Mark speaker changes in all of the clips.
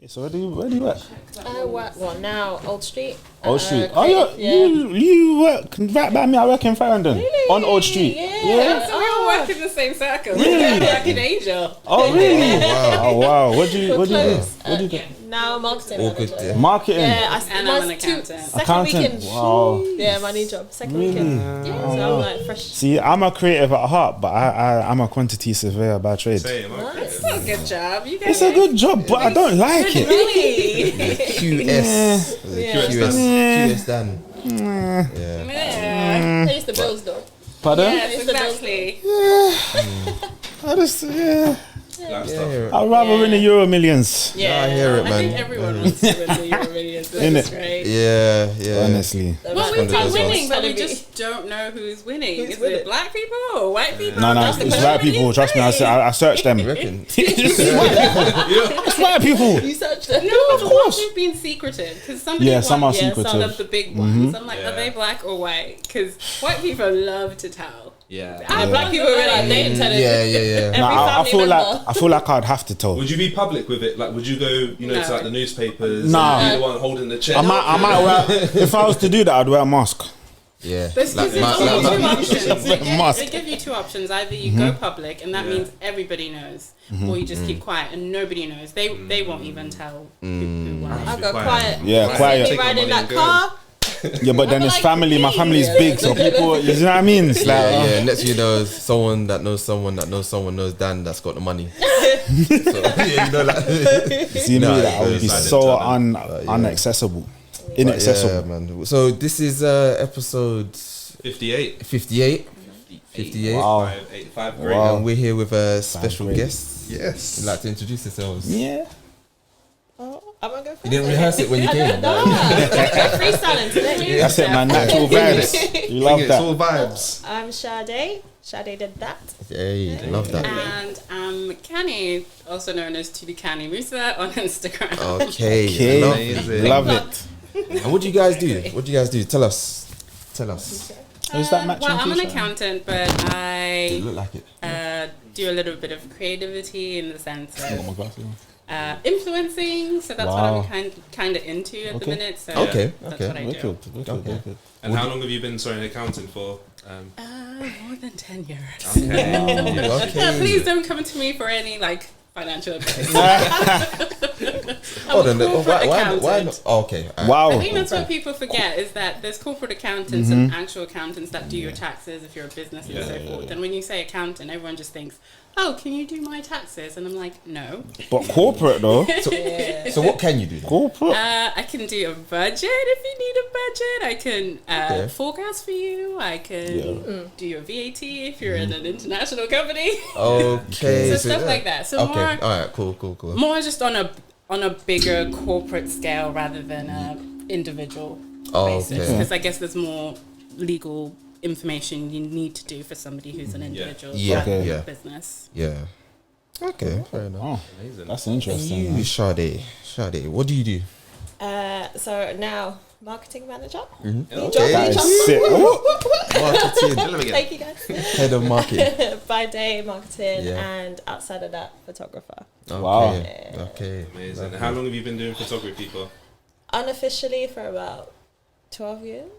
Speaker 1: So where do you work?
Speaker 2: I work now Old Street.
Speaker 1: Old Street. You work right by me. I work in Farringdon on Old Street.
Speaker 2: Yeah.
Speaker 3: So we all work in the same circle.
Speaker 1: Really?
Speaker 3: I work in Asia.
Speaker 1: Oh really? Oh wow. What do you do?
Speaker 2: Now marketing.
Speaker 4: All good there.
Speaker 1: Marketing.
Speaker 2: Yeah,
Speaker 3: And I'm an accountant.
Speaker 2: Second weekend.
Speaker 1: Wow.
Speaker 2: Yeah, my new job. Second
Speaker 1: Really?
Speaker 2: weekend. Yeah, so I'm like fresh.
Speaker 1: See, I'm a creative at heart, but I'm a quantity surveyor by trade.
Speaker 3: It's a good job. You guys
Speaker 1: It's a good job, but I don't like it.
Speaker 3: Really?
Speaker 4: QS done.
Speaker 3: Yeah.
Speaker 2: Pays the bills though.
Speaker 1: Pardon?
Speaker 3: Yes, exactly.
Speaker 1: I just,
Speaker 4: Yeah.
Speaker 1: I'd rather win the Euro Millions.
Speaker 3: Yeah,
Speaker 4: I hear it,
Speaker 3: I
Speaker 4: man.
Speaker 3: think everyone wants to win the Euro Millions. That's right.
Speaker 4: Yeah.
Speaker 1: Honestly.
Speaker 3: Well, we've been
Speaker 4: Well.
Speaker 3: winning, but we just don't know who's winning. Is it black people or white people?
Speaker 1: No, it's white people. Trust me, I searched them.
Speaker 4: You reckon?
Speaker 1: It's white people.
Speaker 2: You searched it.
Speaker 3: No,
Speaker 1: of
Speaker 3: the
Speaker 1: course.
Speaker 3: ones who've been secretive. Because somebody
Speaker 1: Yeah, some are
Speaker 3: some
Speaker 1: secretive.
Speaker 3: of the big ones. I'm like, are they black or white? Because white people love to tell.
Speaker 5: Yeah.
Speaker 2: Black people are like, they didn't tell it.
Speaker 4: Yeah.
Speaker 1: Nah, I
Speaker 2: family
Speaker 1: feel like I'd have to tell.
Speaker 5: Would you be public with it? Like, would you go, to like the newspapers?
Speaker 1: Nah.
Speaker 5: And be the one holding the check?
Speaker 1: I might wear. If I was to do that, I'd wear a mask.
Speaker 4: Yeah.
Speaker 3: There's
Speaker 4: Like,
Speaker 3: two options.
Speaker 1: Mask.
Speaker 3: They give you two options. Either you go public, and that means everybody knows, or you just keep quiet and nobody knows. They won't even tell who won.
Speaker 2: I'll go quiet.
Speaker 1: Yeah, quiet.
Speaker 2: Me riding that car.
Speaker 1: Yeah, but then it's family. My family's big, so people, you know what I mean? It's like,
Speaker 4: Yeah. Next you know, someone that knows someone that knows someone knows Dan that's got the money. So, yeah, you know, like,
Speaker 1: see me, like, I would be so inaccessible. Inaccessible.
Speaker 4: Yeah, man. So this is episode
Speaker 5: 58.
Speaker 4: 58.
Speaker 1: Wow.
Speaker 5: 85, great.
Speaker 1: Wow.
Speaker 4: And we're here with a special
Speaker 1: great.
Speaker 4: guest.
Speaker 5: Yes.
Speaker 4: You'd like to introduce yourselves?
Speaker 1: Yeah.
Speaker 2: I'm gonna go first.
Speaker 4: You didn't rehearse it when you came.
Speaker 2: No, I'm freestyling today.
Speaker 1: That's it, man. Natural vibes. You love
Speaker 5: It's
Speaker 1: that.
Speaker 5: all vibes.
Speaker 2: I'm Sade. Sade did that.
Speaker 4: Hey, love that.
Speaker 3: And Kani, also known as To Be Kani Musa on Instagram.
Speaker 4: Okay.
Speaker 1: Okay.
Speaker 5: Amazing.
Speaker 1: Love it.
Speaker 4: And what do you guys do? Tell us.
Speaker 1: Is that matching?
Speaker 3: Well, I'm an
Speaker 1: t-shirt?
Speaker 3: accountant, but
Speaker 4: You
Speaker 3: I
Speaker 4: look like it.
Speaker 3: do a little bit of creativity in the sense
Speaker 1: Oh
Speaker 3: of
Speaker 1: my God.
Speaker 3: influencing. So that's
Speaker 1: Wow.
Speaker 3: what I'm kind of into at the minute. So
Speaker 4: Okay.
Speaker 3: that's what I do.
Speaker 1: Wicked.
Speaker 5: And how long have you been, accounting for?
Speaker 3: More than 10 years.
Speaker 5: Okay.
Speaker 4: Okay.
Speaker 3: Please don't come to me for any financial advice.
Speaker 4: Hold on. Why
Speaker 3: accountant.
Speaker 4: not? Oh, okay.
Speaker 1: Wow.
Speaker 3: I think that's what people forget is that there's corporate accountants and actual accountants that do your taxes if you're a business and so forth. And when you say accountant, everyone just thinks, oh, can you do my taxes? And I'm like, no.
Speaker 1: But corporate though.
Speaker 4: So what can you do?
Speaker 1: Corporate.
Speaker 3: I can do a budget if you need a budget. I can forecast for you. I can do your VAT if you're in an international company.
Speaker 4: Okay.
Speaker 3: So stuff like that. So more,
Speaker 4: all right. Cool.
Speaker 3: more just on a bigger corporate scale rather than a individual basis.
Speaker 4: Okay.
Speaker 3: Because I guess there's more legal information you need to do for somebody who's an individual rather than a business.
Speaker 4: Yeah. Okay. Fair enough.
Speaker 1: Oh,
Speaker 5: Amazing.
Speaker 1: that's interesting.
Speaker 4: You,
Speaker 1: man.
Speaker 4: Sade, what do you do?
Speaker 2: So now marketing manager.
Speaker 4: Okay.
Speaker 1: That is sick.
Speaker 4: Marketing.
Speaker 2: Thank you guys.
Speaker 4: Head of marketing.
Speaker 2: By day marketing,
Speaker 4: Yeah.
Speaker 2: and outside of that, photographer.
Speaker 1: Wow.
Speaker 4: Okay.
Speaker 5: Amazing. And how long have you been doing photography for?
Speaker 2: Unofficially for about 12 years.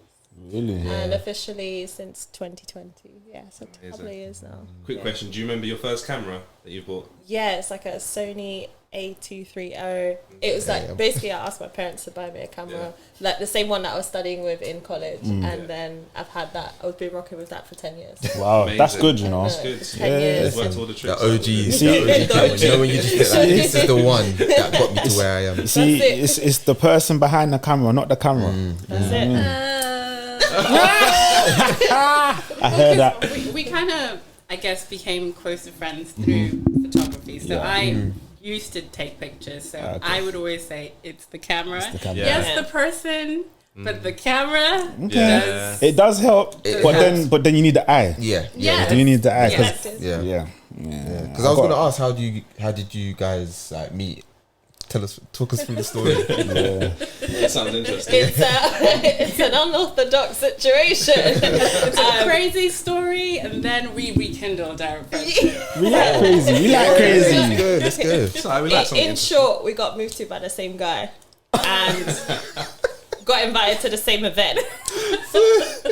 Speaker 1: Really?
Speaker 2: And officially since 2020. Yeah, so a couple of years now.
Speaker 5: Quick question. Do you remember your first camera that you bought?
Speaker 2: Yeah, it's like a Sony A230. It was like, basically I asked my parents to buy me a camera, like the same one that I was studying with in college. And then I've had that, I've been rocking with that for 10 years.
Speaker 1: Wow,
Speaker 5: Amazing.
Speaker 1: that's good, you know.
Speaker 5: That's good.
Speaker 2: 10 years.
Speaker 5: It's worked all the
Speaker 4: The
Speaker 5: tricks.
Speaker 4: OG.
Speaker 1: See-
Speaker 4: The OG. You know when you just get like, this is the one that got me to where I am.
Speaker 1: See,
Speaker 2: That's
Speaker 1: it's the person behind the camera, not the camera.
Speaker 2: That's it.
Speaker 1: I heard that.
Speaker 3: We kind of, I guess, became closer friends through photography. So I used to take pictures. So I would always say, it's the camera.
Speaker 1: the camera.
Speaker 3: Yes, the person, but the camera
Speaker 5: Yeah.
Speaker 3: does.
Speaker 1: It does help, but then you need the eye.
Speaker 4: Yeah.
Speaker 3: Yes.
Speaker 1: You need the eye.
Speaker 3: Yes.
Speaker 4: Yeah.
Speaker 1: Yeah.
Speaker 4: Because I was gonna ask, how did you guys like meet? talk us through the story.
Speaker 5: That sounds interesting.
Speaker 2: It's an unorthodox situation.
Speaker 3: It's a crazy story, and then we rekindled our friendship.
Speaker 1: We like crazy.
Speaker 4: Let's go.
Speaker 5: So we like something
Speaker 2: In short, we got moved to by the same guy and got invited to the same event.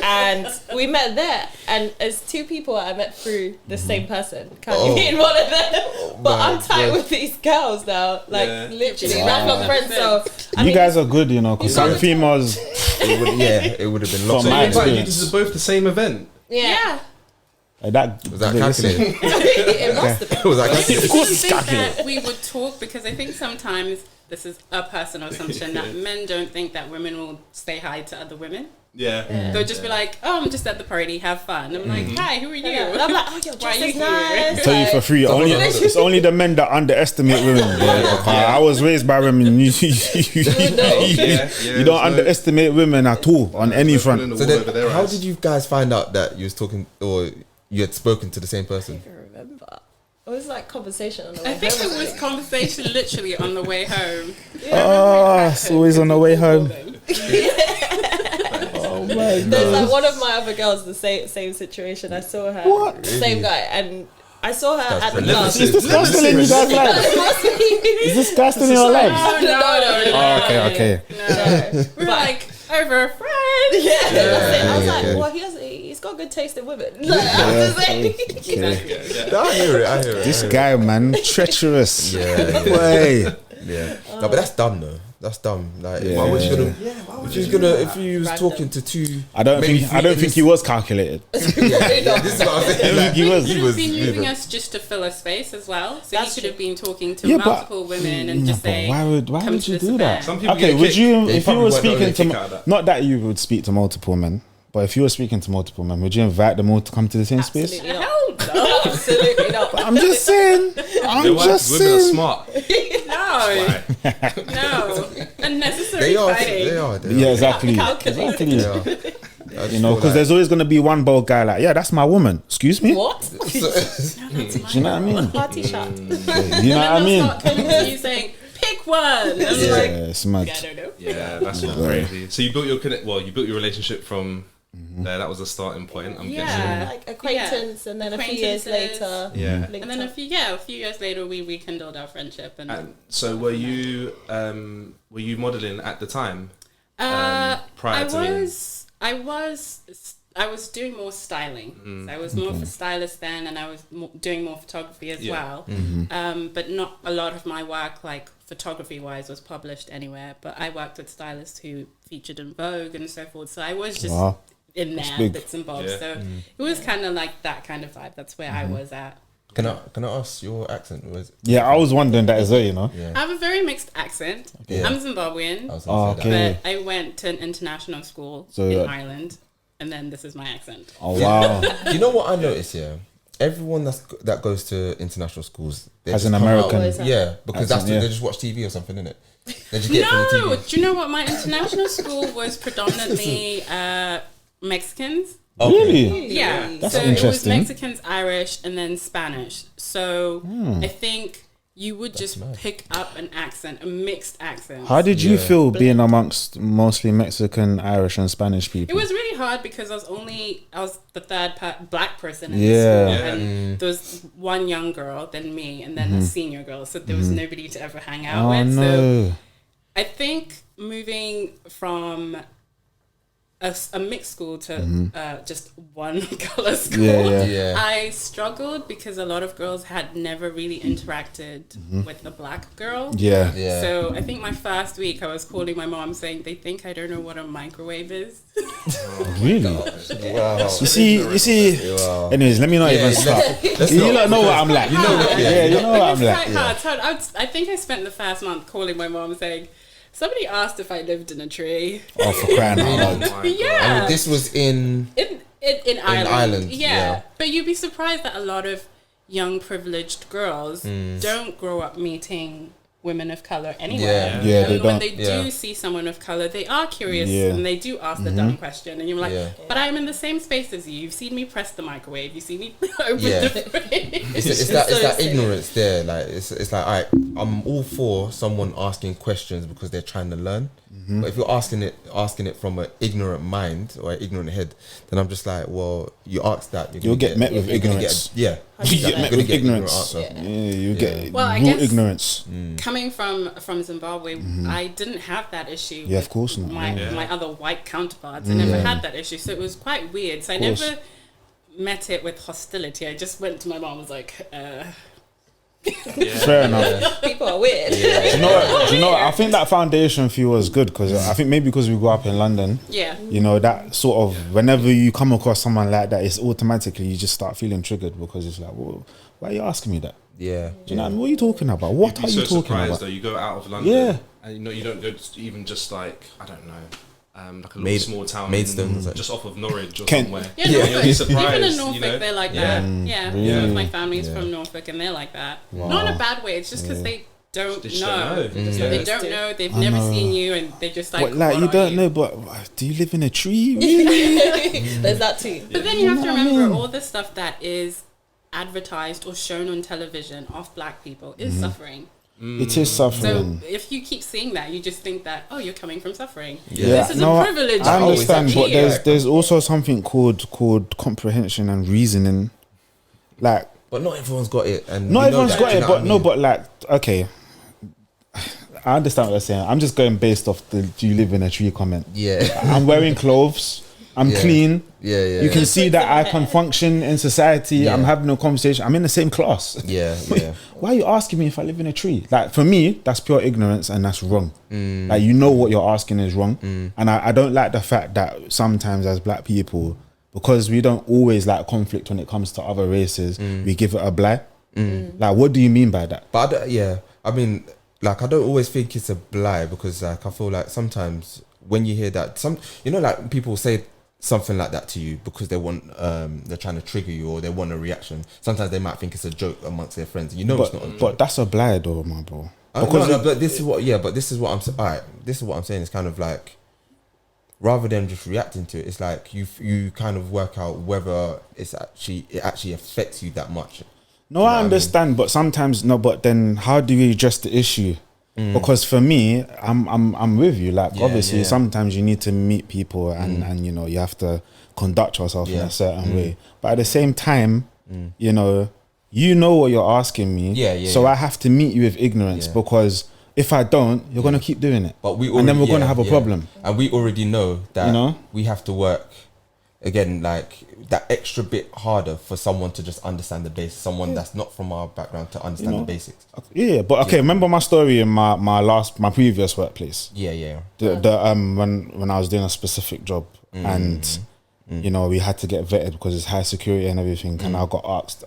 Speaker 2: And we met there, and as two people I met through the same person, Kani being one of them. But I'm tight with these girls now, like literally, lifelong friends. So
Speaker 1: You guys are good, you know, because some females.
Speaker 4: It would have been lots
Speaker 1: From
Speaker 4: of
Speaker 1: my
Speaker 5: you
Speaker 1: experience.
Speaker 5: guys are both the same event.
Speaker 2: yeah.
Speaker 1: Like that
Speaker 4: Was that calculated?
Speaker 2: It must have been.
Speaker 4: Was that calculated?
Speaker 1: Of course it's
Speaker 3: I think
Speaker 1: calculated.
Speaker 3: that we would talk because I think sometimes this is a personal assumption that men don't think that women will say hi to other women.
Speaker 5: Yeah.
Speaker 3: They'll just be like, "Oh, I'm just at the party, have fun." I'm like, "Hi, who are you?"
Speaker 2: And I'm like, oh, your
Speaker 3: Why
Speaker 2: dress
Speaker 3: are you
Speaker 2: is
Speaker 3: here?
Speaker 2: nice.
Speaker 1: Tell you for free, it's only the men that underestimate women. Bro. I was raised by women. You don't underestimate women at all on any front.
Speaker 4: So then, how did you guys find out that you was talking or you had spoken to the same person?
Speaker 2: I don't remember. It was like conversation on the way
Speaker 3: I think
Speaker 2: home.
Speaker 3: it was conversation literally on the way home.
Speaker 1: It's always on the way home. Oh my
Speaker 2: There's
Speaker 1: god.
Speaker 2: like one of my other girls, the same situation. I saw her, same guy, and I saw her at the club.
Speaker 1: Is this guy still in you guys' lives? Is this guy still in your lives?
Speaker 2: No.
Speaker 1: Oh, okay.
Speaker 3: No. We were like over a friend.
Speaker 2: Yeah, that's it. I was
Speaker 4: Yeah,
Speaker 2: like,
Speaker 4: yeah.
Speaker 2: well, he's got good taste in women. Like, I was just saying.
Speaker 4: I hear it.
Speaker 1: This guy, man, treacherous.
Speaker 4: Yeah.
Speaker 1: Way.
Speaker 4: Yeah. No, but that's dumb though. That's dumb. Like,
Speaker 1: Yeah.
Speaker 4: why would you gonna? If you was talking to two,
Speaker 1: I don't
Speaker 4: maybe
Speaker 1: think
Speaker 4: three
Speaker 1: he was calculated.
Speaker 4: This is what I'm saying. Like,
Speaker 1: He was.
Speaker 3: He could have been using us just to fill a space as well. So
Speaker 2: That's
Speaker 3: he could have been talking to
Speaker 1: Yeah, but-
Speaker 3: multiple women and just saying,
Speaker 1: why would
Speaker 3: "Come
Speaker 1: you
Speaker 3: to this
Speaker 1: do that?
Speaker 3: event."
Speaker 5: Some people
Speaker 1: Okay,
Speaker 5: get a
Speaker 1: would
Speaker 5: kick.
Speaker 1: you
Speaker 4: Yeah,
Speaker 1: if you
Speaker 4: probably
Speaker 1: were
Speaker 5: won't get a
Speaker 1: speaking
Speaker 5: kick
Speaker 1: to
Speaker 5: out of that.
Speaker 1: not that you would speak to multiple men, but if you were speaking to multiple men, would you invite them all to come to the same space?
Speaker 2: Absolutely not.
Speaker 3: Hell no.
Speaker 2: Absolutely not.
Speaker 1: I'm just saying. I'm just
Speaker 5: Women are
Speaker 1: saying.
Speaker 5: smart.
Speaker 3: No. No. Unnecessary
Speaker 4: they are.
Speaker 3: fighting.
Speaker 4: They are.
Speaker 1: Yeah, exactly.
Speaker 2: Calculated.
Speaker 4: They are.
Speaker 1: You know, because there's always going to be one bold guy like, yeah, that's my woman. Excuse me?
Speaker 2: What?
Speaker 1: Do you know what I mean?
Speaker 2: Party shot.
Speaker 1: Do you know what I
Speaker 3: And they'll
Speaker 1: mean?
Speaker 3: start coming to you saying, "Pick one." I'm like,
Speaker 1: Yeah, it's mad.
Speaker 3: I don't know.
Speaker 5: Yeah, that's crazy. So you built your relationship from there. That was the starting point. I'm
Speaker 3: Yeah.
Speaker 2: Like acquaintance, and then a few years
Speaker 3: Acquaintances.
Speaker 2: later.
Speaker 5: guessing. Yeah.
Speaker 2: linked
Speaker 3: And then
Speaker 2: up.
Speaker 3: a few years later, we rekindled our friendship. And
Speaker 5: So were you modeling at the time? Prior to
Speaker 3: I was doing more styling. So I was more of a stylist then, and I was doing more photography as well. But not a lot of my work, like photography wise, was published anywhere. But I worked with stylists who featured in Vogue and so forth. So I was just
Speaker 1: Wow.
Speaker 3: in there,
Speaker 1: big.
Speaker 3: bits and bobs.
Speaker 5: Yeah.
Speaker 3: So it was kind of like that kind of vibe. That's where I was at.
Speaker 4: Can I ask your accent? Was
Speaker 1: Yeah, I was wondering that as well, you know.
Speaker 3: I have a very mixed accent.
Speaker 4: Yeah.
Speaker 3: I'm Zimbabwean.
Speaker 4: I was gonna say that.
Speaker 1: Okay.
Speaker 3: But I went to an international school
Speaker 1: So,
Speaker 3: in Ireland, and then this is my accent.
Speaker 1: Oh, wow.
Speaker 4: You know what I noticed here? Everyone that goes to international schools they
Speaker 1: Has
Speaker 4: just
Speaker 1: an
Speaker 4: come out-
Speaker 1: American.
Speaker 4: Yeah, because
Speaker 1: Accent, yeah.
Speaker 4: they just watch TV or something, innit? They just get it from the
Speaker 3: No,
Speaker 4: TV.
Speaker 3: do you know what? My international school was predominantly Mexicans.
Speaker 1: Really?
Speaker 3: Yeah,
Speaker 1: That's
Speaker 3: so it was
Speaker 1: interesting.
Speaker 3: Mexicans, Irish, and then Spanish. So I think you would just
Speaker 4: mad.
Speaker 3: pick up an accent, a mixed accent.
Speaker 1: How did you
Speaker 4: Yeah.
Speaker 1: feel being amongst mostly Mexican, Irish, and Spanish
Speaker 3: It
Speaker 1: people?
Speaker 3: was really hard because I was the third black person in
Speaker 1: Yeah.
Speaker 3: the school,
Speaker 5: Yeah.
Speaker 3: and there was one young girl, then me, and then a senior girl. So there was nobody to ever hang out
Speaker 1: Oh,
Speaker 3: with. So
Speaker 1: no.
Speaker 3: I think moving from a mixed school to just one color school,
Speaker 1: Yeah.
Speaker 3: I struggled because a lot of girls had never really interacted with a black girl.
Speaker 1: Yeah.
Speaker 4: Yeah.
Speaker 3: So I think my first week I was calling my mom saying they think I don't know what a microwave is.
Speaker 1: Really?
Speaker 4: Wow.
Speaker 1: You see.
Speaker 4: Wow.
Speaker 1: Anyways, let me not even
Speaker 4: Yeah,
Speaker 1: start.
Speaker 4: let's
Speaker 1: You
Speaker 4: not,
Speaker 1: don't know what I'm like. You know what? Yeah, you know what I'm
Speaker 3: It's
Speaker 1: like.
Speaker 3: quite hard. So I think I spent the first month calling my mom saying, somebody asked if I lived in a tree.
Speaker 1: Oh, for crying out loud.
Speaker 3: Yeah.
Speaker 4: And this was in
Speaker 3: In Ireland.
Speaker 4: Ireland,
Speaker 3: Yeah.
Speaker 4: yeah.
Speaker 3: But you'd be surprised that a lot of young privileged girls don't grow up meeting women of color anywhere.
Speaker 1: Yeah,
Speaker 3: and
Speaker 1: they
Speaker 3: when
Speaker 1: don't.
Speaker 3: they do see someone of color, they are curious and they do ask the dumb question. And you're like, but I'm in the same space as you. You've seen me press the microwave. You've seen me open the fridge.
Speaker 4: It's that ignorance there. Like it's like, all right, I'm all for someone asking questions because they're trying to learn. But if you're asking it from an ignorant mind or an ignorant head, then I'm just like, well, you ask that,
Speaker 1: you'll get met with ignorance.
Speaker 4: You
Speaker 1: get met with ignorance. You get raw ignorance.
Speaker 3: Coming from Zimbabwe, I didn't have that issue.
Speaker 1: Yeah, of course not.
Speaker 3: My other white counterparts, I never had that issue, so it was quite weird. So I never met it with hostility. I just went to my mom and was like,
Speaker 1: Fair enough.
Speaker 2: People are weird.
Speaker 1: Do you know what? I think that foundation for you was good because I think maybe because we grew up in London.
Speaker 3: Yeah.
Speaker 1: You know, that sort of whenever you come across someone like that, it's automatically you just start feeling triggered because it's like, well, why are you asking me that?
Speaker 4: Yeah.
Speaker 1: Do you know what I mean? What are you talking about? What are you talking about?
Speaker 5: Though, you go out of London, and you don't go even just like, I don't know. Like a little small town just off of Norwich or somewhere.
Speaker 3: Yeah,
Speaker 5: you'll be surprised,
Speaker 3: even in Norfolk, they're like that. Yeah, my family's from Norfolk and they're like that.
Speaker 1: Wow.
Speaker 3: Not in a bad way. It's just because they don't know.
Speaker 5: They
Speaker 3: don't know. They've never seen you, and they're just like,
Speaker 1: like you don't know. But do you live in a tree? Really?
Speaker 2: There's that too.
Speaker 3: But then you have to remember all the stuff that is advertised or shown on television of black people is suffering.
Speaker 1: It is suffering.
Speaker 3: So if you keep seeing that, you just think that, oh, you're coming from suffering.
Speaker 1: Yeah.
Speaker 3: This is a privilege.
Speaker 1: I understand, but there's also something called comprehension and reasoning. Like,
Speaker 4: but not everyone's got it, and
Speaker 1: not everyone's got it. But no, but like, okay, I understand what you're saying. I'm just going based off the "do you live in a tree" comment.
Speaker 4: Yeah,
Speaker 1: I'm wearing clothes. I'm clean.
Speaker 4: Yeah.
Speaker 1: You can see that I can function in society. Yeah. I'm having a conversation. I'm in the same class.
Speaker 4: Yeah.
Speaker 1: Why are you asking me if I live in a tree? Like, for me, that's pure ignorance and that's wrong. Like, you know what you're asking is wrong. And I don't like the fact that sometimes as black people, because we don't always like conflict when it comes to other races, we give it a bly. Like, what do you mean by that?
Speaker 4: But I mean, like, I don't always think it's a bly because, like, I feel like sometimes when you hear that, like people say something like that to you because they want they're trying to trigger you or they want a reaction. Sometimes they might think it's a joke amongst their friends. It's not a joke. But
Speaker 1: that's a bly though, my bro.
Speaker 4: But this is what I'm saying. It's kind of like, rather than just reacting to it, it's like you kind of work out whether it actually affects you that much.
Speaker 1: No, I understand, but sometimes no. But then, how do you address the issue? Because for me, I'm with you. Like, obviously, sometimes you need to meet people and you have to conduct yourself in a certain way. But at the same time, you know what you're asking me. So I have to meet you with ignorance because if I don't, you're gonna keep doing it.
Speaker 4: But
Speaker 1: and then we're gonna have a problem.
Speaker 4: And we already know that we have to work again, like that extra bit harder for someone to just understand the basics. Someone that's not from our background to understand the basics.
Speaker 1: Yeah, but okay, remember my story in my previous workplace.
Speaker 4: Yeah.
Speaker 1: The when I was doing a specific job and we had to get vetted because it's high security and everything. And I got asked,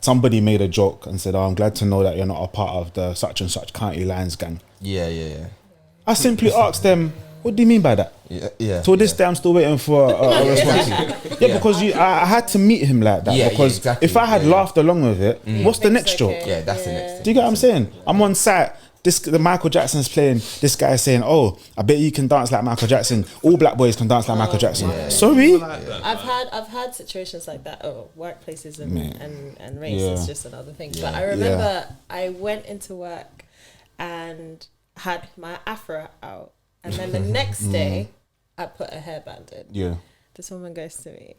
Speaker 1: somebody made a joke and said, "Oh, I'm glad to know that you're not a part of the such and such county lines gang."
Speaker 4: Yeah.
Speaker 1: I simply asked them, "What do you mean by that?"
Speaker 4: Yeah.
Speaker 1: So this day I'm still waiting for a response. Because I had to meet him like that. Because if I had laughed along with it, what's the next joke?
Speaker 4: Yeah, that's the next.
Speaker 1: Do you get what I'm saying? I'm on site. The Michael Jackson's playing. This guy is saying, "Oh, I bet you can dance like Michael Jackson. All black boys can dance like Michael Jackson." Sorry.
Speaker 2: I've had situations like that. Workplaces and race is just another thing. But I remember I went into work and had my afro out. And then the next day, I put a hairband in.
Speaker 1: Yeah.
Speaker 2: This woman goes to me,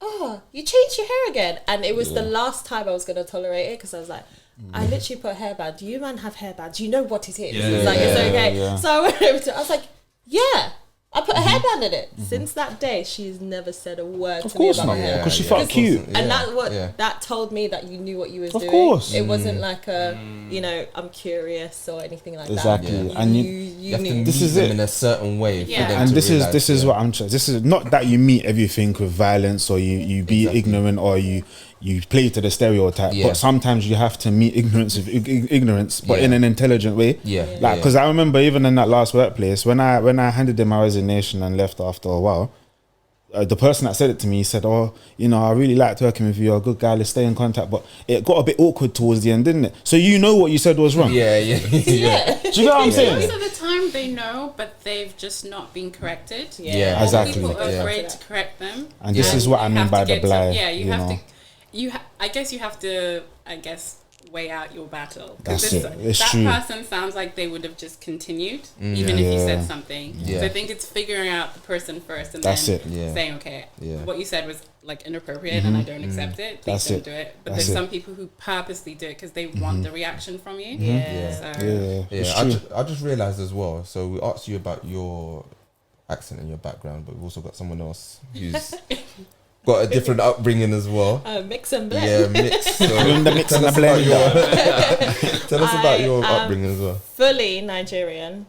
Speaker 2: "Oh, you changed your hair again." And it was the last time I was going to tolerate it because I was like, I literally put a hairband. Do you man have hairbands? You know what it is. It's like, it's okay. Yeah. So I went over to her. I was like, yeah. I put a hairband in it. Since that day, she's never said a word to me about my hair.
Speaker 1: Because she felt cute.
Speaker 2: And that told me that you knew what you was doing.
Speaker 1: Of course.
Speaker 2: It wasn't like I'm curious or anything like that.
Speaker 1: Exactly. And
Speaker 4: you
Speaker 2: knew.
Speaker 4: This is it in a certain way.
Speaker 2: Yeah.
Speaker 1: And this is what I'm trying. This is not that you meet everything with violence or you be ignorant or you play to the stereotype, but sometimes you have to meet ignorance with ignorance, but in an intelligent way. Because I remember even in that last workplace when I handed in my resignation and left after a while, the person that said it to me, he said, "Oh, you know, I really liked working with you. You're a good guy. Let's stay in contact." But it got a bit awkward towards the end, didn't it? So you know what you said was wrong.
Speaker 4: Yeah.
Speaker 1: Do you know what I'm saying?
Speaker 3: Most of the time they know, but they've just not been corrected.
Speaker 4: Yeah,
Speaker 1: exactly.
Speaker 3: People are afraid to correct them.
Speaker 1: And this is what I mean by the blight.
Speaker 3: I guess you have to weigh out your battle.
Speaker 1: That's
Speaker 3: because
Speaker 1: it. It's
Speaker 3: that
Speaker 1: true.
Speaker 3: person sounds like they would have just continued, even if you said something.
Speaker 4: Yeah.
Speaker 3: So I think it's figuring out the person first and
Speaker 1: That's
Speaker 3: then
Speaker 1: it.
Speaker 3: saying, okay,
Speaker 4: Yeah.
Speaker 3: what you said was like inappropriate and I don't accept it. Please
Speaker 1: That's
Speaker 3: don't
Speaker 1: it.
Speaker 3: do it. But
Speaker 1: That's
Speaker 3: there's
Speaker 1: it.
Speaker 3: some people who purposely do it because they want the reaction from you.
Speaker 4: Yeah.
Speaker 3: So,
Speaker 1: It's true.
Speaker 4: I just realised as well. So we asked you about your accent and your background, but we've also got someone else who's got a different upbringing as well.
Speaker 2: Mix and blend.
Speaker 4: Yeah, mix. So
Speaker 1: In the mix and the blend.
Speaker 4: tell us about your upbringing as well.
Speaker 2: Fully Nigerian.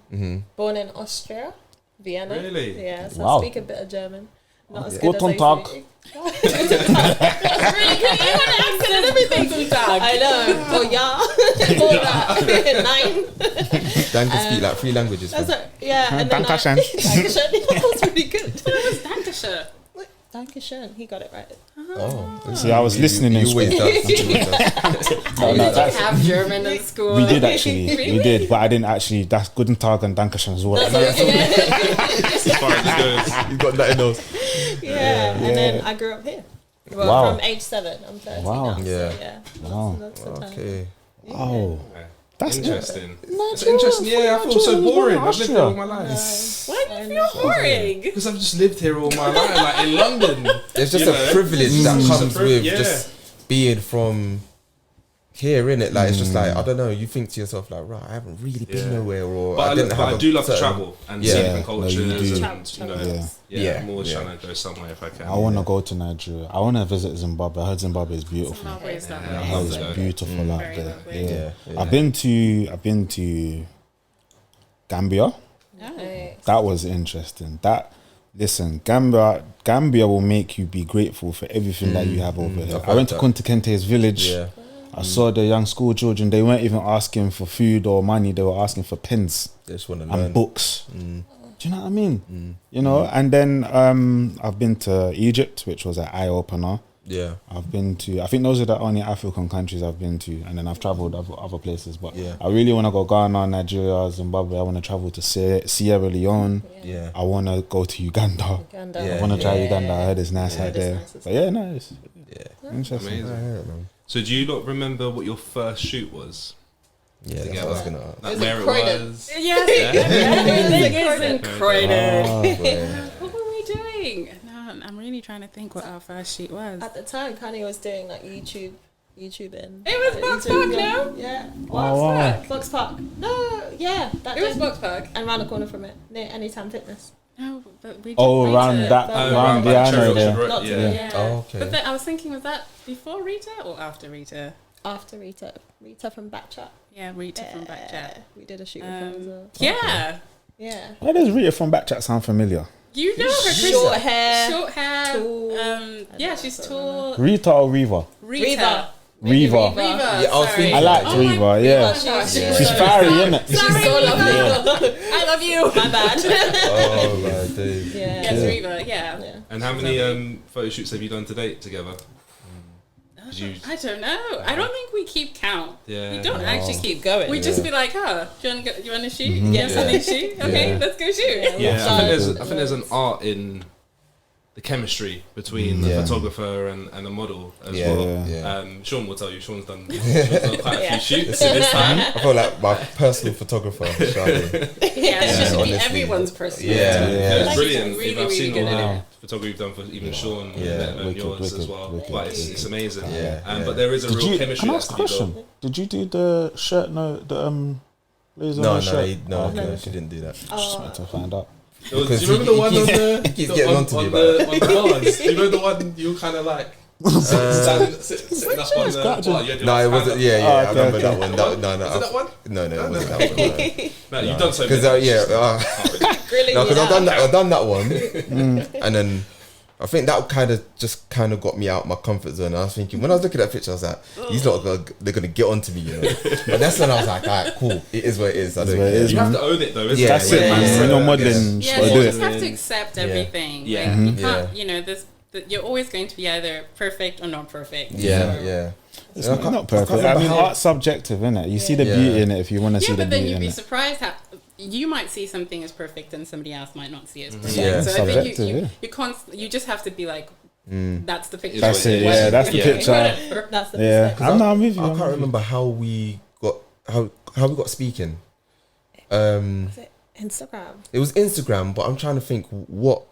Speaker 2: Born in Austria, Vienna.
Speaker 5: Really?
Speaker 2: Yeah, so
Speaker 1: Wow.
Speaker 2: I speak a bit of German. Not as good
Speaker 1: Guten
Speaker 2: as
Speaker 1: Tag.
Speaker 2: I really good. You want an accent and everything. I know. Oh yeah. All that. 9.
Speaker 4: Dan can speak like 3 languages.
Speaker 2: That's
Speaker 4: fam.
Speaker 2: right. Yeah. And then
Speaker 1: Dankeschön.
Speaker 2: Dankeschön. That was really good.
Speaker 3: what was Dankeschön?
Speaker 2: Dankeschön. He got it right.
Speaker 4: Oh,
Speaker 1: See, I was listening in
Speaker 4: you
Speaker 1: school.
Speaker 4: always does.
Speaker 1: No, that's,
Speaker 3: Have German in school.
Speaker 1: we did actually. We did, but I didn't actually. That's Guten Tag and Dankeschön as well.
Speaker 5: As far as it goes.
Speaker 4: You've got nothing else.
Speaker 2: Yeah. And then I grew up here. Well,
Speaker 1: Wow.
Speaker 2: from age 7. I'm 30
Speaker 1: Wow.
Speaker 2: now.
Speaker 4: Yeah.
Speaker 2: So, yeah.
Speaker 1: Wow.
Speaker 2: That's the time.
Speaker 4: Okay.
Speaker 1: Oh, that's
Speaker 5: Interesting.
Speaker 1: Nigeria,
Speaker 5: It's interesting. Yeah, I feel so
Speaker 1: Nigeria,
Speaker 5: boring. I've lived
Speaker 1: Austria.
Speaker 5: here all my life.
Speaker 3: Why do you feel boring?
Speaker 5: Because I've just lived here all my life, like in London.
Speaker 4: It's just
Speaker 5: You
Speaker 4: a
Speaker 5: know?
Speaker 4: privilege that
Speaker 5: It's just a
Speaker 4: comes with just being from here, innit? Like, it's just like, I don't know, you think to yourself, like, right, I haven't really been nowhere, or
Speaker 5: But I do love to
Speaker 4: certain-
Speaker 5: travel and
Speaker 4: Yeah.
Speaker 5: see different
Speaker 1: No,
Speaker 5: cultures
Speaker 1: you do.
Speaker 5: and, you know,
Speaker 1: Yeah.
Speaker 5: I'm always trying to go somewhere if I can.
Speaker 1: I want to go to Nigeria. I want to visit Zimbabwe. I heard Zimbabwe is beautiful.
Speaker 3: Zimbabwe is lovely.
Speaker 5: Yeah.
Speaker 1: I heard it's
Speaker 5: Lovely.
Speaker 1: beautiful out
Speaker 3: Very
Speaker 1: there.
Speaker 3: lovely.
Speaker 1: Yeah.
Speaker 4: Yeah.
Speaker 1: I've been to Gambia.
Speaker 2: Right.
Speaker 1: That was interesting. Gambia will make you be grateful for everything that you have over here.
Speaker 4: I've
Speaker 1: I went to
Speaker 4: heard
Speaker 1: Kunta Kinte's village.
Speaker 4: Yeah.
Speaker 1: I saw the young school children. They weren't even asking for food or money. They were asking for pens
Speaker 4: They just want to
Speaker 1: and
Speaker 4: learn.
Speaker 1: books. Do you know what I mean? You know. And then I've been to Egypt, which was an eye opener.
Speaker 4: Yeah.
Speaker 1: I've been to, I think those are the only African countries I've been to, and then I've travelled other places. But
Speaker 4: Yeah.
Speaker 1: I really want to go Ghana, Nigeria, Zimbabwe. I want to travel to Sierra Leone.
Speaker 4: Yeah.
Speaker 1: I want to go to Uganda.
Speaker 2: Uganda.
Speaker 4: Yeah.
Speaker 1: I want to try Uganda. I heard it's nice out
Speaker 2: It is
Speaker 1: there.
Speaker 2: nice,
Speaker 1: But yeah, nice.
Speaker 4: Yeah.
Speaker 1: Interesting.
Speaker 5: Amazing. So do you not remember what your first shoot was?
Speaker 4: Yeah, that's what I was going to ask.
Speaker 5: Like
Speaker 2: Was
Speaker 5: where
Speaker 2: it
Speaker 5: it
Speaker 2: Croydon?
Speaker 5: was?
Speaker 3: Everything is in Croydon.
Speaker 4: Oh, boy.
Speaker 3: What were we doing? No, I'm really trying to think what our first shoot was.
Speaker 2: At the time, Kani was doing like YouTubing.
Speaker 3: It was Box Park, no?
Speaker 2: Yeah.
Speaker 1: Oh, wow.
Speaker 2: Box Park. No, yeah. That
Speaker 3: It was
Speaker 2: day.
Speaker 3: Box Park.
Speaker 2: And round the corner from it, near Anytime Fitness.
Speaker 3: No, but we did
Speaker 1: Oh,
Speaker 3: Rita.
Speaker 1: around that, around the I there.
Speaker 2: Not
Speaker 5: yeah.
Speaker 2: to-
Speaker 3: Yeah.
Speaker 4: Oh, okay.
Speaker 3: But then I was thinking, was that before Rita or after Rita?
Speaker 2: After Rita. Rita from Backchat.
Speaker 3: Yeah, Rita from Backchat.
Speaker 2: We did a shoot with her as well.
Speaker 3: Yeah.
Speaker 2: Yeah.
Speaker 1: Why does Rita from Backchat sound familiar?
Speaker 3: You know her, Chris.
Speaker 2: Short hair.
Speaker 3: Short hair.
Speaker 2: Tall.
Speaker 3: Yeah, she's tall.
Speaker 1: Rita or Reva?
Speaker 3: Rita.
Speaker 1: Reva.
Speaker 3: Reva.
Speaker 4: Yeah, I was
Speaker 3: sorry.
Speaker 4: thinking-
Speaker 1: I like
Speaker 3: Oh my
Speaker 1: Reva, yeah.
Speaker 3: gosh.
Speaker 1: She's fiery, isn't it?
Speaker 2: She's so lovely.
Speaker 3: I love you. My bad.
Speaker 4: Oh, my days.
Speaker 2: Yeah.
Speaker 3: Yes, Reva. Yeah.
Speaker 2: Yeah.
Speaker 5: And how many photo shoots have you done to date together?
Speaker 3: I don't know. I don't think we keep count.
Speaker 5: Yeah.
Speaker 3: We don't actually keep
Speaker 2: going.
Speaker 3: We just be like, oh, do you want to shoot? Yeah, something to shoot. Okay, let's go shoot.
Speaker 5: Yeah,
Speaker 2: So-
Speaker 5: I think there's an art in the chemistry between the photographer and the model as well.
Speaker 4: Yeah.
Speaker 5: Sean will tell you. Sean's done quite a few shoots
Speaker 4: So
Speaker 5: in this time.
Speaker 4: I feel like my personal photographer, Charlie.
Speaker 3: Yeah, she should be
Speaker 4: honestly.
Speaker 3: everyone's person.
Speaker 4: Yeah.
Speaker 5: It's
Speaker 3: Like,
Speaker 5: brilliant.
Speaker 3: really,
Speaker 5: I've seen
Speaker 3: really
Speaker 5: all
Speaker 3: good
Speaker 5: the
Speaker 3: at it.
Speaker 5: photography you've done for even Sean
Speaker 4: Yeah.
Speaker 5: and
Speaker 1: Wicked,
Speaker 5: yours as
Speaker 1: wicked,
Speaker 5: well.
Speaker 1: wicked.
Speaker 5: But it's amazing.
Speaker 4: Yeah, yeah.
Speaker 5: But there is a
Speaker 1: Did
Speaker 5: real
Speaker 1: you,
Speaker 5: chemistry
Speaker 1: can I
Speaker 5: that
Speaker 1: ask a
Speaker 5: has to be
Speaker 1: question?
Speaker 5: built.
Speaker 1: Did you do the shirt, blazer
Speaker 4: No,
Speaker 1: shirt?
Speaker 4: no, she didn't do that.
Speaker 1: Just wanted to find out.
Speaker 5: Do you
Speaker 4: Because
Speaker 5: remember the one on the?
Speaker 4: he keeps getting on to me
Speaker 5: on
Speaker 4: about
Speaker 5: the bars? Do you remember the one you were kind of like sitting up on the bar? You had your
Speaker 4: No, it
Speaker 5: hand
Speaker 4: wasn't.
Speaker 5: up?
Speaker 4: Yeah,
Speaker 1: Oh,
Speaker 4: I
Speaker 1: okay,
Speaker 4: remember
Speaker 1: okay.
Speaker 4: that one. No,
Speaker 5: Is it that one?
Speaker 4: No, it wasn't that one.
Speaker 5: No, you've done so
Speaker 4: Because
Speaker 5: many.
Speaker 4: I've done that one, and then I think that kind of got me out of my comfort zone. I was thinking, when I was looking at that picture, I was like, these lot, they're going to get onto me, you know. But that's when I was like, all right, cool. It is what it is. I don't care.
Speaker 5: You have to own it, though. Isn't
Speaker 1: That's it, man. When you're modelling,
Speaker 3: you just have to accept everything.
Speaker 5: Yeah.
Speaker 3: Like, you can't, you know, you're always going to be either perfect or not perfect.
Speaker 1: It's not perfect. I mean, art's subjective, isn't it? You see the beauty in it if you want to see the beauty in it.
Speaker 3: Yeah, but then you'd be surprised how you might see something as perfect and somebody else might not see it as perfect.
Speaker 4: Yeah.
Speaker 3: So I think you just have to be like, that's the picture.
Speaker 1: That's it. Yeah, that's the picture.
Speaker 2: That's the perspective.
Speaker 1: I'm with you.
Speaker 4: I can't remember how we got speaking.
Speaker 2: Was it Instagram?
Speaker 4: It was Instagram, but I'm trying to think what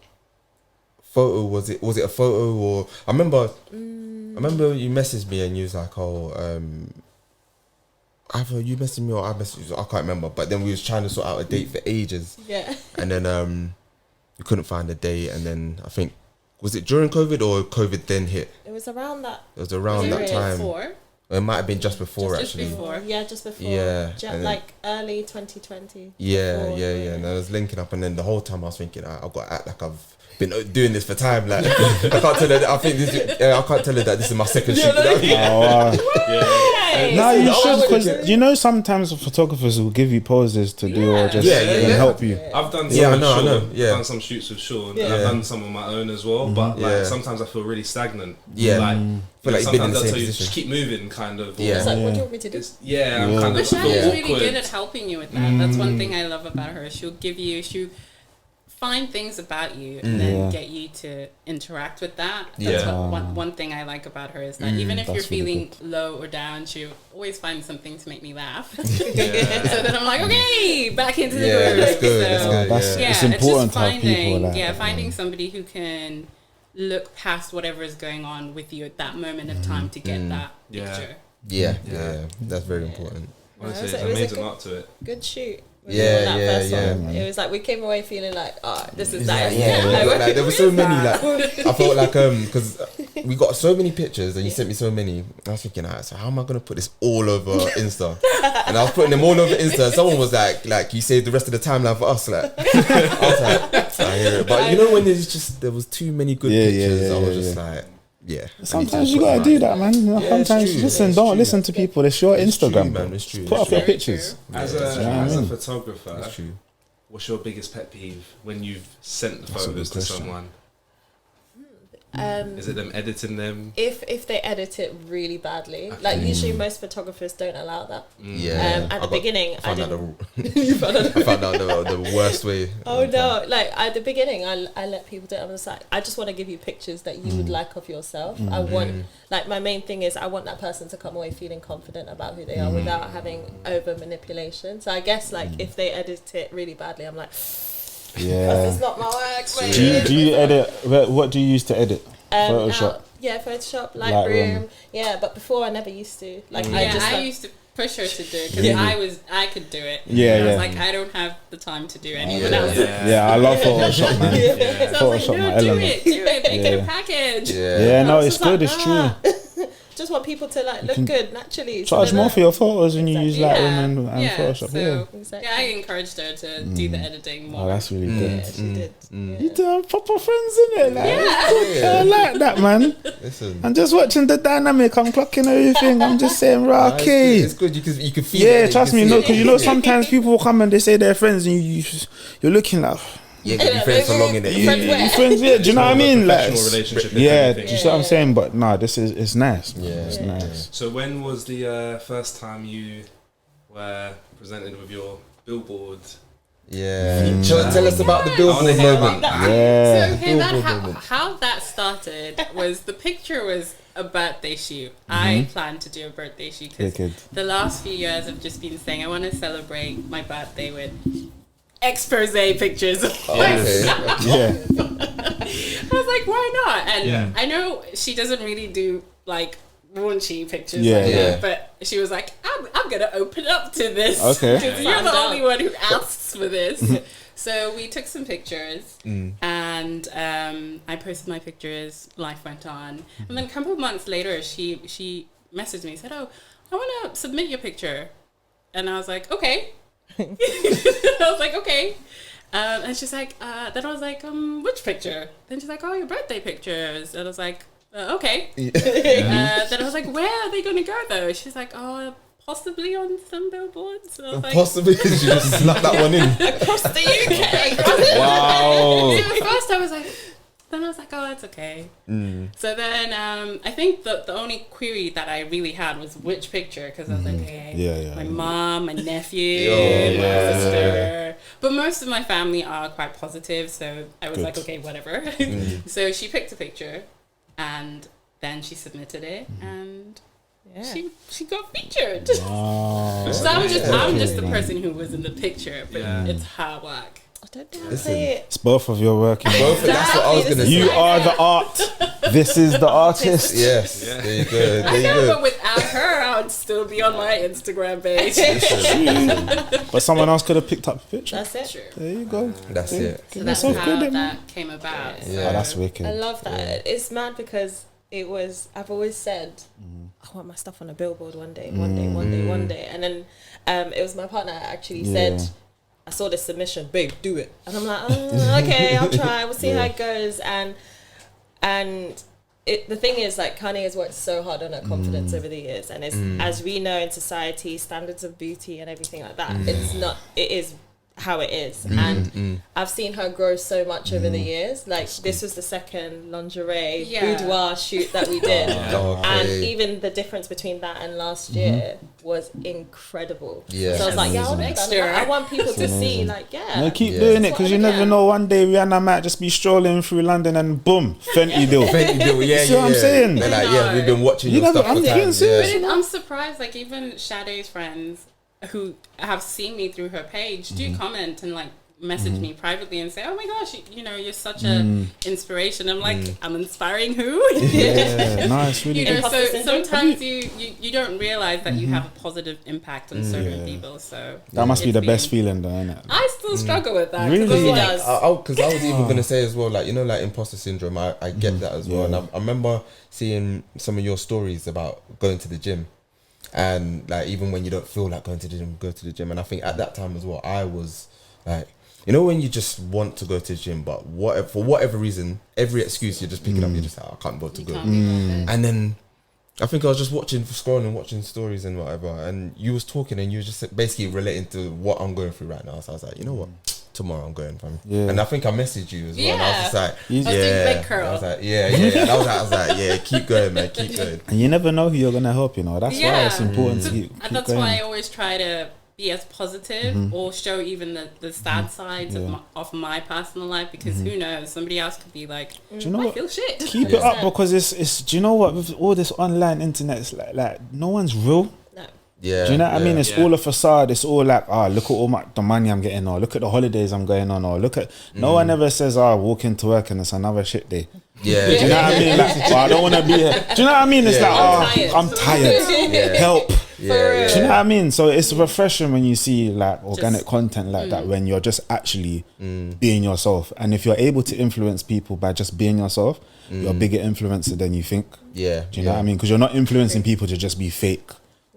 Speaker 4: photo was it? Was it a photo or I remember you messaged me and you was like, either you messaged me or I messaged you. I can't remember. But then we was trying to sort out a date for ages.
Speaker 2: Yeah.
Speaker 4: And then we couldn't find a date, and then I think was it during COVID or COVID then hit?
Speaker 2: It was around that.
Speaker 4: It was around that time.
Speaker 3: Before?
Speaker 4: It might have been just before actually.
Speaker 2: Yeah, just before.
Speaker 4: Yeah.
Speaker 2: Like early 2020.
Speaker 4: Yeah. And I was linking up, and then the whole time I was thinking, I've got to act like I've been doing this for time. Like I can't tell her. I can't tell her that this is my second shoot.
Speaker 1: No, you should, because you know sometimes photographers will give you poses to do or just help you.
Speaker 5: I've done some shoots with Sean. And I've done some on my own as well. But like sometimes I feel really stagnant. Like sometimes they'll tell you just keep moving, kind of.
Speaker 2: It's like, what do you want me to do?
Speaker 5: I'm kind of.
Speaker 3: Shannon's really good at helping you with that. That's one thing I love about her. She'll find things about you and then get you to interact with that. That's one thing I like about her is that even if you're feeling low or down, she'll always find something to make me laugh. So then I'm like, okay, back into the groove.
Speaker 1: It's important
Speaker 3: to have
Speaker 1: people
Speaker 3: finding somebody who can look past whatever is going on with you at that moment of time to get that picture.
Speaker 4: Yeah, that's very important.
Speaker 5: Honestly, it's amazing art to it.
Speaker 2: Good shoot.
Speaker 4: It
Speaker 2: was like we came away feeling like, this is nice.
Speaker 4: Like, there were so many. Like I felt like because we got so many pictures and you sent me so many. I was thinking, so how am I gonna put this all over Insta? And I was putting them all over Insta. And someone was like, you saved the rest of the timeline for us. Like I was like, I hear it. But you know when there was too many good pictures, I was just like. Yeah.
Speaker 1: Sometimes you gotta do that, man. Sometimes don't listen to people. It's your Instagram, man.
Speaker 4: It's true.
Speaker 1: Put up your pictures.
Speaker 5: As a photographer, what's your biggest pet peeve when you've sent the photos to someone? Is it them editing them?
Speaker 2: If they edit it really badly, like usually most photographers don't allow that. At the beginning, I didn't.
Speaker 4: I found out the worst way.
Speaker 2: Oh no! Like at the beginning, I let people do it. I'm just like, I just want to give you pictures that you would like of yourself. I want, like, my main thing is I want that person to come away feeling confident about who they are without having over manipulation. So I guess like if they edit it really badly, I'm like. It's not my work.
Speaker 1: Do you edit? What do you use to edit? Photoshop.
Speaker 2: Photoshop, Lightroom. But before I never used to. I
Speaker 3: used to push her to do it because I could do it. I was like, I don't have the time to do anyone else.
Speaker 1: I love Photoshop, man.
Speaker 3: So I was like, no, do it, make it a package.
Speaker 1: It's good. It's true.
Speaker 2: Just want people to like look good naturally.
Speaker 1: Charge more for your photos when you use Lightroom and Photoshop.
Speaker 3: So, I encouraged her to do the editing more.
Speaker 1: Oh, that's really good.
Speaker 2: Yeah, she did.
Speaker 1: You do have proper friends in it, like I like that, man. Listen. I'm just watching the dynamic. I'm clocking everything. I'm just saying, Rocky.
Speaker 4: It's good. You can feel.
Speaker 1: Yeah, trust me. No, because sometimes people will come and they say they're friends, and you're looking like.
Speaker 4: Yeah, gonna be friends for long in it.
Speaker 1: Friends, do you know what I mean? Like,
Speaker 5: relationship.
Speaker 1: Do you see what I'm saying? But no, it's nice. It's nice.
Speaker 5: So when was the first time you were presented with your billboard?
Speaker 4: Tell us about the billboard moment.
Speaker 3: So how that started was the picture was a birthday shoot. I planned to do a birthday shoot because the last few years I've just been saying I want to celebrate my birthday with expose pictures. I was like, why not? And I know she doesn't really do like raunchy pictures but she was like, I'm gonna open up to this because you're the only one who asks for this. So we took some pictures and I posted my pictures. Life went on, and then a couple of months later she messaged me, said, I want to submit your picture, and I was like, okay. I was like, okay. And she's like, then I was like, which picture? Then she's like, oh, your birthday pictures. And I was like, okay. Then I was like, where are they going to go though? She's like, oh, possibly on some billboards. And I was like,
Speaker 4: possibly? She just snuck that one in.
Speaker 2: Across the UK.
Speaker 1: Wow.
Speaker 3: At first I was like, then I was like, oh, it's okay. So then I think the only query that I really had was which picture, because I was like, okay, my mom, my nephew, my sister. But most of my family are quite positive, so I was like, okay, whatever. So she picked a picture, and then she submitted it, and she got featured.
Speaker 1: Wow.
Speaker 3: So I'm just the person who was in the picture, but it's her work.
Speaker 2: I don't know how to say it.
Speaker 1: It's both of your work.
Speaker 4: Both, that's what I was gonna say.
Speaker 1: You are the art. This is the artist.
Speaker 4: Yes. Yeah. There you go. There you go.
Speaker 3: But without her, I would still be on my Instagram page.
Speaker 1: But someone else could have picked up the picture.
Speaker 2: That's it.
Speaker 3: True.
Speaker 1: There you go.
Speaker 4: That's it.
Speaker 3: So that's how that came about.
Speaker 1: Yeah. Oh, that's wicked.
Speaker 2: I love that. Yeah. It's mad because I've always said, I want my stuff on a billboard one day. And then it was my partner actually said, I saw this submission, babe, do it. And I'm like, okay, I'll try. We'll see how it goes. And the thing is, like, Kani has worked so hard on her confidence over the years. And it's, as we know in society, standards of beauty and everything like that, it is how it is. And I've seen her grow so much over the years. Like, this was the second lingerie boudoir shoot that we did. And even the difference between that and last year was incredible. So I was like, I want people to see, like,
Speaker 1: keep doing it, because you never know, one day Rihanna might just be strolling through London and boom, Fenty deal. You see what I'm saying?
Speaker 4: They're like, we've been watching your stuff for times.
Speaker 3: I'm surprised, like, even Shadow's friends who have seen me through her page do comment and like message me privately and say, oh my gosh, you're such a inspiration. I'm like, I'm inspiring who?
Speaker 1: Nice, really.
Speaker 3: So sometimes you don't realize that you have a positive impact on certain people. So
Speaker 1: that must be the best feeling though, isn't it?
Speaker 3: I still struggle with that.
Speaker 1: Really?
Speaker 4: Because I was even going to say as well, like, like imposter syndrome, I get that as well. And I remember seeing some of your stories about going to the gym. And like, even when you don't feel like going to the gym, go to the gym. And I think at that time as well, I was like, when you just want to go to the gym, but for whatever reason, every excuse you're just picking up, you're just like, I can't bother to go. And then I think I was just scrolling, watching stories and whatever. And you was talking and you were just basically relating to what I'm going through right now. So I was like, you know what? Tomorrow I'm going, fam. And I think I messaged you as well. And I was just like, I was like, And I was like, keep going, man, keep going.
Speaker 1: And you never know who you're gonna help. That's why it's important to keep
Speaker 3: that's
Speaker 1: going.
Speaker 3: why I always try to be as positive or show even the sad sides of my personal life, because who knows, somebody else could be like,
Speaker 1: do you know
Speaker 3: I feel shit.
Speaker 1: Keep it up, because it's do you know what, with all this online internet, it's like no one's real.
Speaker 4: Yeah,
Speaker 1: do you know what I mean? It's all a facade. It's all like, look at all the money I'm getting, or look at the holidays I'm going on, or look at. No one ever says, walk into work and it's another shit day.
Speaker 4: Yeah,
Speaker 1: do you know what I mean? Like, I don't want to be here. Do you know what I mean? It's like, I'm tired. Help. Do you know what I mean? So it's refreshing when you see like organic content like that, when you're just actually being yourself. And if you're able to influence people by just being yourself, you're a bigger influencer than you think.
Speaker 4: Yeah.
Speaker 1: Do you know what I mean? Because you're not influencing people to just be fake.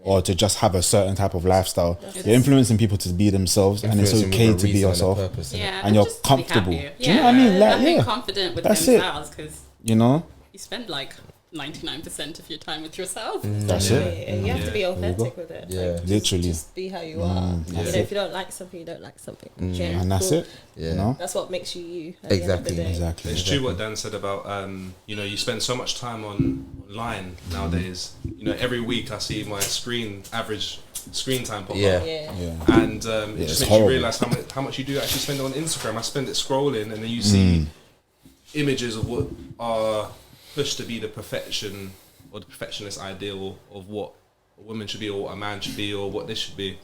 Speaker 1: Or to just have a certain type of lifestyle. You're influencing people to be themselves, and it's okay to be yourself. And you're comfortable. Do you know what I mean? Like,
Speaker 3: being confident with themselves, because you spend like 99% of your time with yourself.
Speaker 1: That's it.
Speaker 2: You have to be authentic with it.
Speaker 1: Yeah, literally.
Speaker 2: Just be how you are. If you don't like something, you don't like something.
Speaker 1: And that's it.
Speaker 2: Yeah. That's what makes you
Speaker 1: Exactly.
Speaker 5: It's true what Dan said about you spend so much time online nowadays. Every week I see my average screen time pop up. And it just makes you realise how much you do actually spend on Instagram. I spend it scrolling, and then you see images of what are pushed to be the perfection or the perfectionist ideal of what a woman should be, or what a man should be, or what this should be.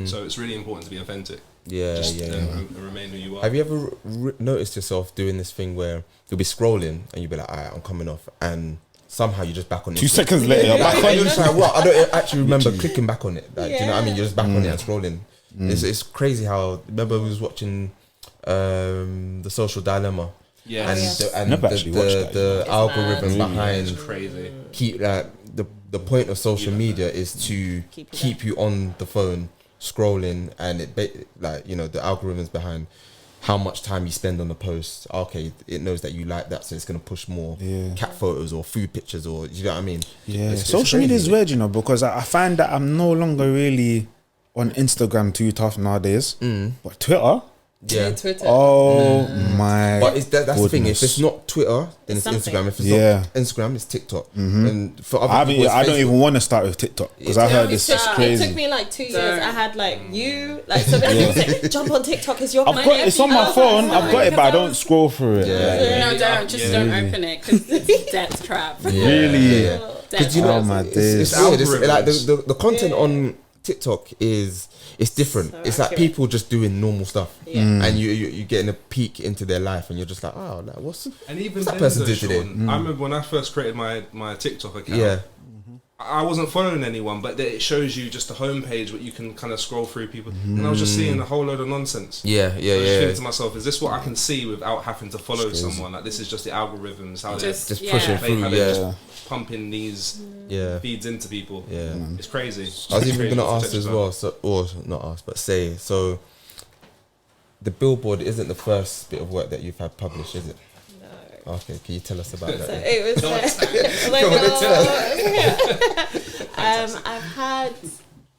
Speaker 5: So it's really important to be authentic. And remain who you are.
Speaker 4: Have you ever noticed yourself doing this thing where you'll be scrolling and you'll be like, alright, I'm coming off, and somehow you're just back on it.
Speaker 1: 2 seconds later, you're back on it.
Speaker 4: You're just like, what? I don't actually remember clicking back on it. Like, do you know what I mean? You're just back on it and scrolling. It's crazy how, remember we was watching The Social Dilemma.
Speaker 5: Yes.
Speaker 4: And the algorithm behind
Speaker 5: crazy.
Speaker 4: Keep the point of social media is to keep you on the phone scrolling, and the algorithms behind how much time you spend on the post. Okay, it knows that you like that, so it's gonna push more cat photos or food pictures, or you know what I mean?
Speaker 1: Yeah, social media is weird, you know, because I find that I'm no longer really on Instagram too tough nowadays, but Twitter.
Speaker 4: Yeah.
Speaker 2: Twitter.
Speaker 1: Oh my!
Speaker 4: But that's the thing. If it's not Twitter, then it's Instagram. If it's not Instagram, it's TikTok. And for other people,
Speaker 1: I don't even want to start with TikTok because I heard this is crazy.
Speaker 2: It took me like 2 years. I had like so many people say, "Jump on TikTok." Is your
Speaker 1: it's on my phone. I've got it, but I don't scroll through it.
Speaker 3: No, don't open it because it's death trap.
Speaker 1: Really?
Speaker 4: Because you know,
Speaker 1: oh my days.
Speaker 4: It's weird. It's like the content on TikTok it's different. So it's like people just doing normal stuff, and you're getting a peek into their life, and you're just like, oh, like, what's that person did today?
Speaker 5: I remember when I first created my TikTok account. I wasn't following anyone, but it shows you just the homepage where you can kind of scroll through people, and I was just seeing a whole load of nonsense. I was thinking to myself, is this what I can see without having to follow someone? Like, this is just the algorithms, how
Speaker 4: just pushing through,
Speaker 5: just pumping these feeds into people. It's crazy.
Speaker 4: I was even gonna ask as well, or not ask, but say, so the Billboard isn't the first bit of work that you've had published, is it? Okay, can you tell us about that?
Speaker 2: So it was I've had,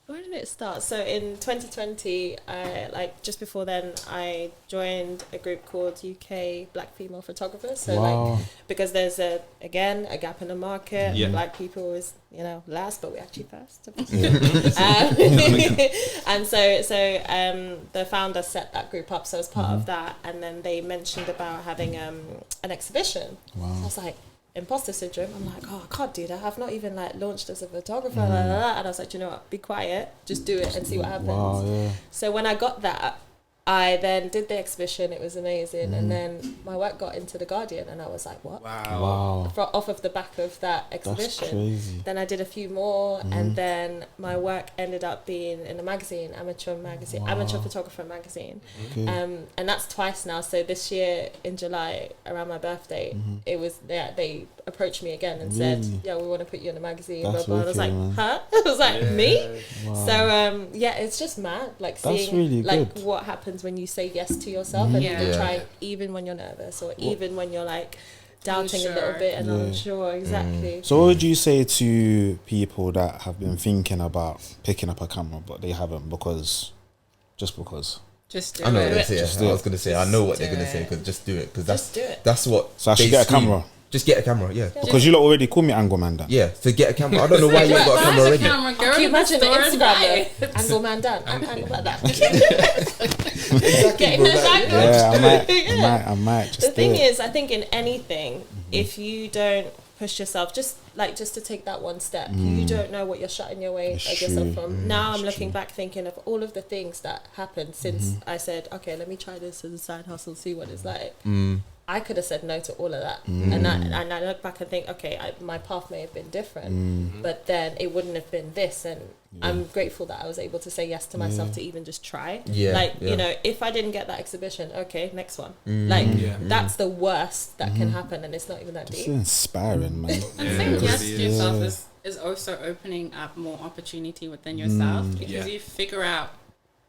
Speaker 2: where did it start? So in 2020, just before then, I joined a group called UK Black Female Photographers. So because there's a gap in the market. Black people was last, but we're actually first. And so the founder set that group up. So as part of that, and then they mentioned about having an exhibition. So I was like, imposter syndrome. I'm like, I can't do that. I've not even launched as a photographer. And I was like, you know what? Be quiet. Just do it and see what happens. So when I got that, I then did the exhibition. It was amazing. And then my work got into The Guardian, and I was like, what?
Speaker 1: Wow.
Speaker 2: Off of the back of that exhibition.
Speaker 1: That's crazy.
Speaker 2: Then I did a few more, and then my work ended up being in a magazine, Amateur Photographer magazine. And that's twice now. So this year in July, around my birthday, it was they approached me again and said, we want to put you in a magazine. Blah, blah. I was like, huh? I was like, me? Wow. So it's just mad, seeing
Speaker 1: really
Speaker 2: what happens when you say yes to yourself and you try, even when you're nervous or even when you're doubting a little bit and unsure. Exactly.
Speaker 1: So what would you say to people that have been thinking about picking up a camera but they haven't just because?
Speaker 3: Just do
Speaker 4: I know
Speaker 3: it.
Speaker 4: what they're saying. I was going to say, I know what they're going to say, because just do it. Because that's what.
Speaker 1: So I should get a camera.
Speaker 4: Just get a camera,
Speaker 1: because you lot already call me Angle Man Dan.
Speaker 4: So get a camera. I don't know why you ain't got a camera already.
Speaker 2: Can you imagine the Instagram Angle Man Dan? Angle Man Dan.
Speaker 4: Exactly, bro.
Speaker 1: I might. Just
Speaker 2: the thing is, I think in anything, if you don't push yourself, just to take that one step, you don't know what you're shutting your way yourself from. Now I'm looking back, thinking of all of the things that happened since I said, okay, let me try this as a side hustle, see what it's like. I could have said no to all of that, and I look back and think, okay, my path may have been different, but then it wouldn't have been this, and I'm grateful that I was able to say yes to myself to even just try. If I didn't get that exhibition, okay, next one. That's the worst that can happen, and it's not even that deep.
Speaker 1: It's inspiring, man.
Speaker 3: And saying yes to yourself is also opening up more opportunity within yourself, because you figure out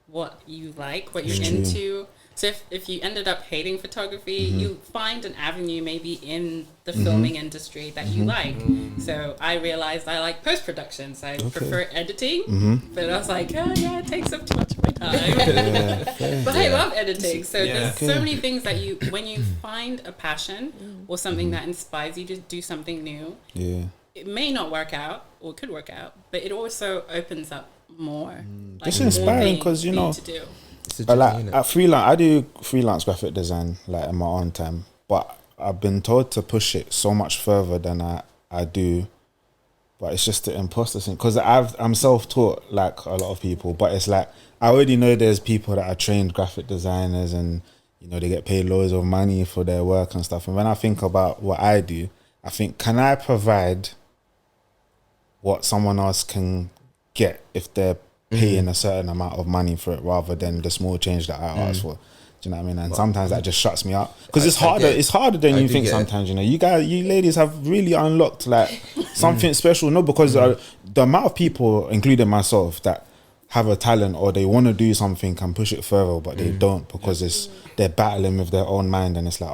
Speaker 3: what you like, what you're into. So if you ended up hating photography, you find an avenue maybe in the filming industry that you like. So I realized I like post-production, so I prefer editing. But I was like, it takes up too much of my time. But I love editing. So there's so many things that when you find a passion or something that inspires you to do something new, it may not work out, or it could work out, but it also opens up more.
Speaker 1: It's inspiring because, I do freelance graphic design in my own time, but I've been told to push it so much further than I do. But it's just the imposter thing, because I'm self-taught like a lot of people, but it's I already know there's people that are trained graphic designers and they get paid loads of money for their work and stuff. And when I think about what I do, I think, can I provide what someone else can get if they're paying a certain amount of money for it, rather than the small change that I asked for? Do you know what I mean? And sometimes that just shuts me up, because it's harder. It's harder than you think sometimes. You ladies have really unlocked something special. No, because the amount of people, including myself, that have a talent or they want to do something and push it further, but they don't because they're battling with their own mind, and it's like,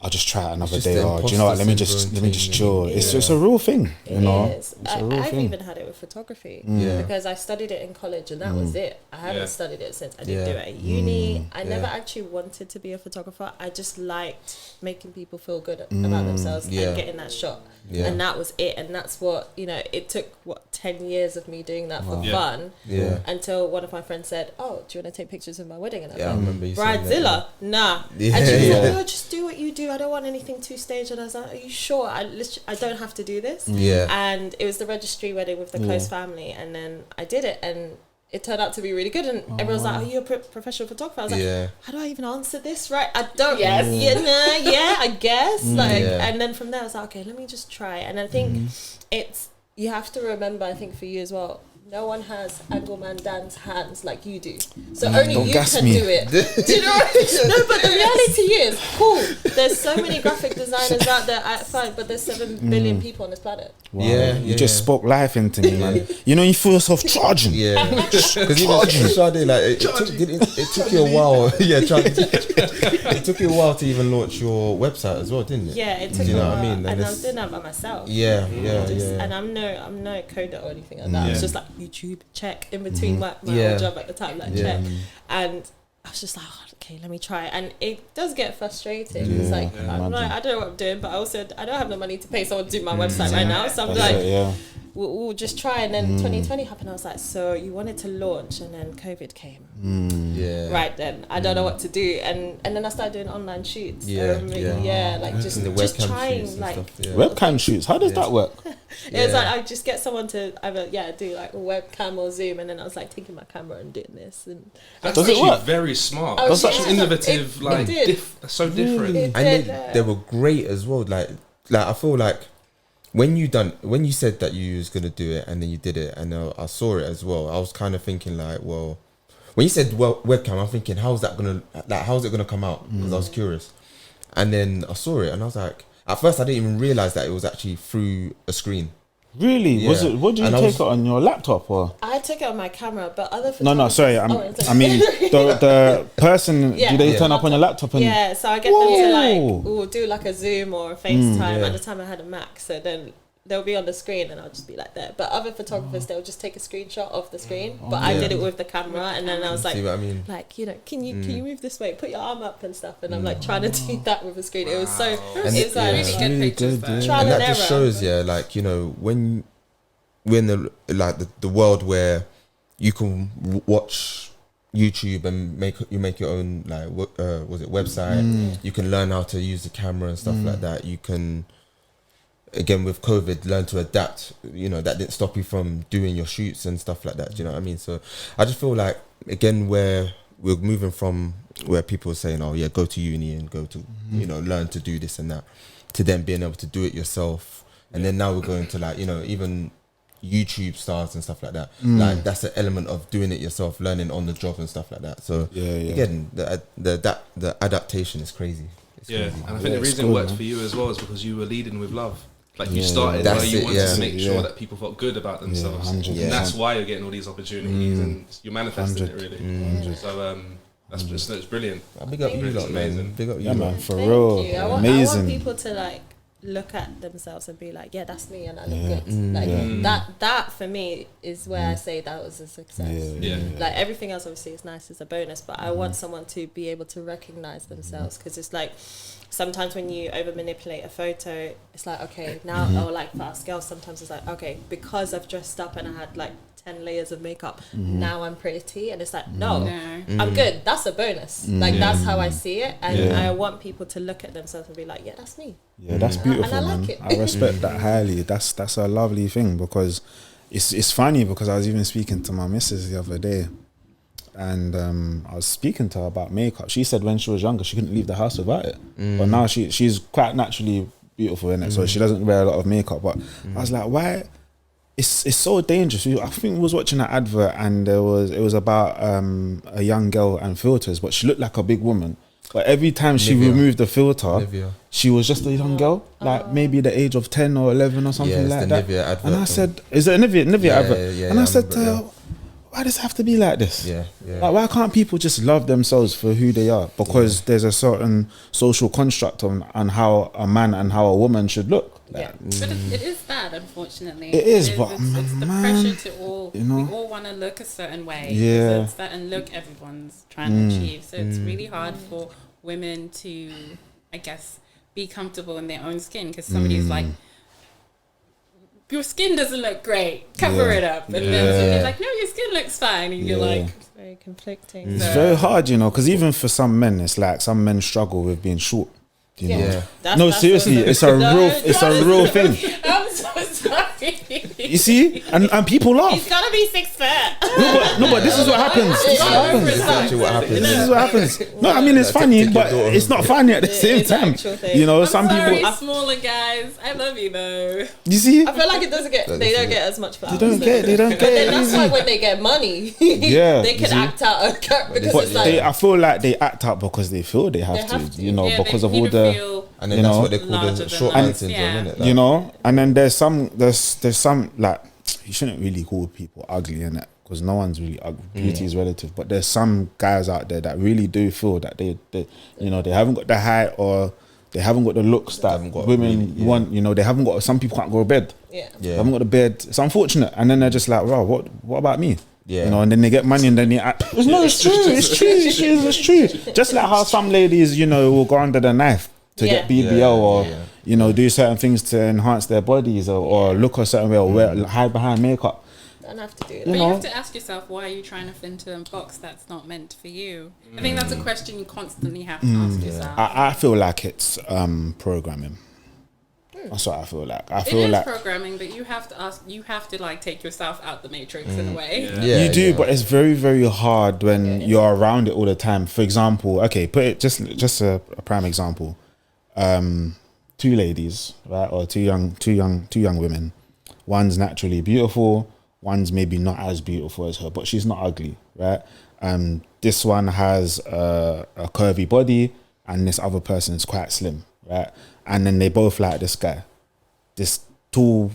Speaker 1: I'll just try it another day, or do you know what? Let me just chill. It's a real thing, you know.
Speaker 2: It's a real thing. I've even had it with photography because I studied it in college and that was it. I haven't studied it since. I didn't do it at uni. I never actually wanted to be a photographer. I just liked making people feel good about themselves and getting that shot. And that was it. And that's what, you know, it took 10 years of me doing that for fun until one of my friends said, "Oh, do you want to take pictures of my wedding?" And I
Speaker 4: remember you
Speaker 2: Bridezilla, nah. And she was like, "Oh, just do what you do. I don't want anything too staged." And I was like, "Are you sure? I don't have to do this." And it was the registry wedding with the close family, and then I did it, and it turned out to be really good. And everyone's like, "Are you a professional photographer?" I was like, "How do I even answer this? Right? I don't. I guess." And then from there, I was like, "Okay, let me just try." And I think you have to remember, I think for you as well, no one has Angleman Dan's hands like you do. So only you can do it. Do you know what I mean? No, but the reality is, cool, there's so many graphic designers out there at fine, but there's 7 billion people on this planet.
Speaker 1: Wow. You just spoke life into me, man. You know, you feel yourself charging.
Speaker 4: Because even Sade, like, it took you a while. It took you a while to even launch your website as well, didn't it?
Speaker 2: Yeah, it took
Speaker 4: you know
Speaker 2: a while.
Speaker 4: What I mean?
Speaker 2: And I was doing that by myself. And I'm no coder or anything like that. It's just like YouTube, check in between my old job at the time, like check. And I was just like, okay, let me try. And it does get frustrating. It's like, I'm like, I don't know what I'm doing, but I don't have the money to pay someone to do my website right now. So I'm like, we'll just try. And then 2020 happened. I was like, so you wanted to launch, and then COVID came. Right then, I don't know what to do. And then I started doing online shoots. Like just trying, like
Speaker 1: webcam shoots. How does that work?
Speaker 2: It was like I just get someone to either do like a webcam or Zoom, and then I was like taking my camera and doing this. And
Speaker 5: that's actually very smart. That's such innovative, so different.
Speaker 4: And they were great as well. Like I feel like when you said that you was gonna do it, and then you did it, and I saw it as well. I was kind of thinking like, well, when you said webcam, I'm thinking, how's it gonna come out? Because I was curious, and then I saw it, and I was like, at first I didn't even realize that it was actually through a screen.
Speaker 1: Really? Yeah. Was it? What did you take it on your laptop or?
Speaker 2: I took it on my camera, but other photographers...
Speaker 1: No, sorry. I mean, the person. Do they turn up on your laptop? And
Speaker 2: so I get them to like do like a Zoom or a FaceTime. At the time I had a Mac, so then they'll be on the screen and I'll just be like there. But other photographers, they'll just take a screenshot of the screen. But I did it with the camera, and then I was like,
Speaker 4: see what I mean?
Speaker 2: Like, you know, can you move this way? Put your arm up and stuff. And I'm like trying to do that with a screen. It was so, it's like
Speaker 3: really good pictures.
Speaker 4: And that just shows, like, you know, when we're in the world where you can watch YouTube and make your own website. You can learn how to use the camera and stuff like that. You can, again with COVID, learn to adapt. You know, that didn't stop you from doing your shoots and stuff like that. Do you know what I mean? So I just feel like, again, where we're moving from where people are saying, oh yeah, go to uni and go to you know, learn to do this and that, to then being able to do it yourself. And then now we're going to, like, you know, even YouTube stars and stuff like that. Like, that's an element of doing it yourself, learning on the job and stuff like that. So again, the adaptation is crazy. It's crazy.
Speaker 5: And I think the reason it worked for you as well is because you were leading with love. Like, you started where you wanted to make sure that people felt good about themselves, and that's why you're getting all these opportunities and you're manifesting it really. So it's brilliant.
Speaker 4: Big up you lot, man. Big up you,
Speaker 1: man, for real. Amazing.
Speaker 2: I want people to like look at themselves and be like, yeah, that's me, and I look good. Like that for me is where I say that was a success. Like, everything else obviously is nice as a bonus, but I want someone to be able to recognize themselves, because it's like sometimes when you over manipulate a photo, it's like, okay, now or like for us girls, sometimes it's like, okay, because I've dressed up and I had like 10 layers of makeup, now I'm pretty, and it's like, no. I'm good. That's a bonus. Like, that's how I see it, and I want people to look at themselves and be like, yeah, that's me.
Speaker 1: Yeah, that's beautiful, and I like
Speaker 2: man.
Speaker 1: It. I respect that highly. That's a lovely thing, because it's funny, because I was even speaking to my missus the other day, and I was speaking to her about makeup. She said when she was younger she couldn't leave the house without it, but now she's quite naturally beautiful in it, so she doesn't wear a lot of makeup. But I was like, why? It's so dangerous. I think we was watching an advert, and it was about a young girl and filters, but she looked like a big woman. But every time she removed the filter, she was just a young girl, like maybe the age of 10 or 11 or something like that. And I said, is it a Nivea advert? And I said to her, why does it have to be like this?
Speaker 4: Yeah.
Speaker 1: Like, why can't people just love themselves for who they are? Because there's a certain social construct on how a man and how a woman should look.
Speaker 3: Like, but it is bad, unfortunately.
Speaker 1: It is, but
Speaker 3: it's the pressure to all. You know, we all want to look a certain way.
Speaker 1: Yeah,
Speaker 3: it's a certain look everyone's trying to achieve. So it's really hard for women to, I guess, be comfortable in their own skin because somebody's like, your skin doesn't look great, cover it up. And then you're like, no, your skin looks fine. And you're like,
Speaker 2: it's very conflicting.
Speaker 1: It's very hard, you know, because even for some men, it's like some men struggle with being short. You know? No, seriously, it's a real thing.
Speaker 3: I'm so sorry.
Speaker 1: You see, and people laugh.
Speaker 2: He's gotta be 6 foot.
Speaker 1: No, but this is what happens. This is what happens. No, I mean it's funny, but it's not funny at the same time. You know, some people.
Speaker 3: Smaller guys, I love you though.
Speaker 1: You see,
Speaker 2: I feel like it doesn't get. They don't get as much flowers.
Speaker 1: They don't get.
Speaker 2: But then that's why when they get money, they can act out because it's like.
Speaker 1: I feel like they act out because they feel they have to. You know, because of all the.
Speaker 4: And then that's what they call the short man syndrome, isn't it? Like, you
Speaker 1: know, and then there's some like, you shouldn't really call people ugly, innit? Because no one's really ugly. Beauty is relative. But there's some guys out there that really do feel that they you know, they haven't got the height or they haven't got the looks that women want. You know, they haven't got. Some people can't go to bed. They haven't got the bed. It's unfortunate. And then they're just like, wow, what about me? You know, and then they get money and then they act. It's true. Just like how some ladies, you know, will go under the knife to get BBL or you know, do certain things to enhance their bodies or look a certain way or hide behind makeup.
Speaker 2: Don't have to do it.
Speaker 3: But you have to ask yourself, why are you trying to fit into a box that's not meant for you? I think that's a question you constantly have to ask yourself.
Speaker 1: I feel like it's programming. That's what I feel like.
Speaker 3: It is programming, but you have to ask. You have to like take yourself out the matrix in a way.
Speaker 1: You do, but it's very, very hard when you're around it all the time. For example, okay, put it just a prime example. 2 ladies, right, or two young women. One's naturally beautiful. One's maybe not as beautiful as her, but she's not ugly, right? This one has a curvy body, and this other person is quite slim, right? And then they both like this guy, this tall,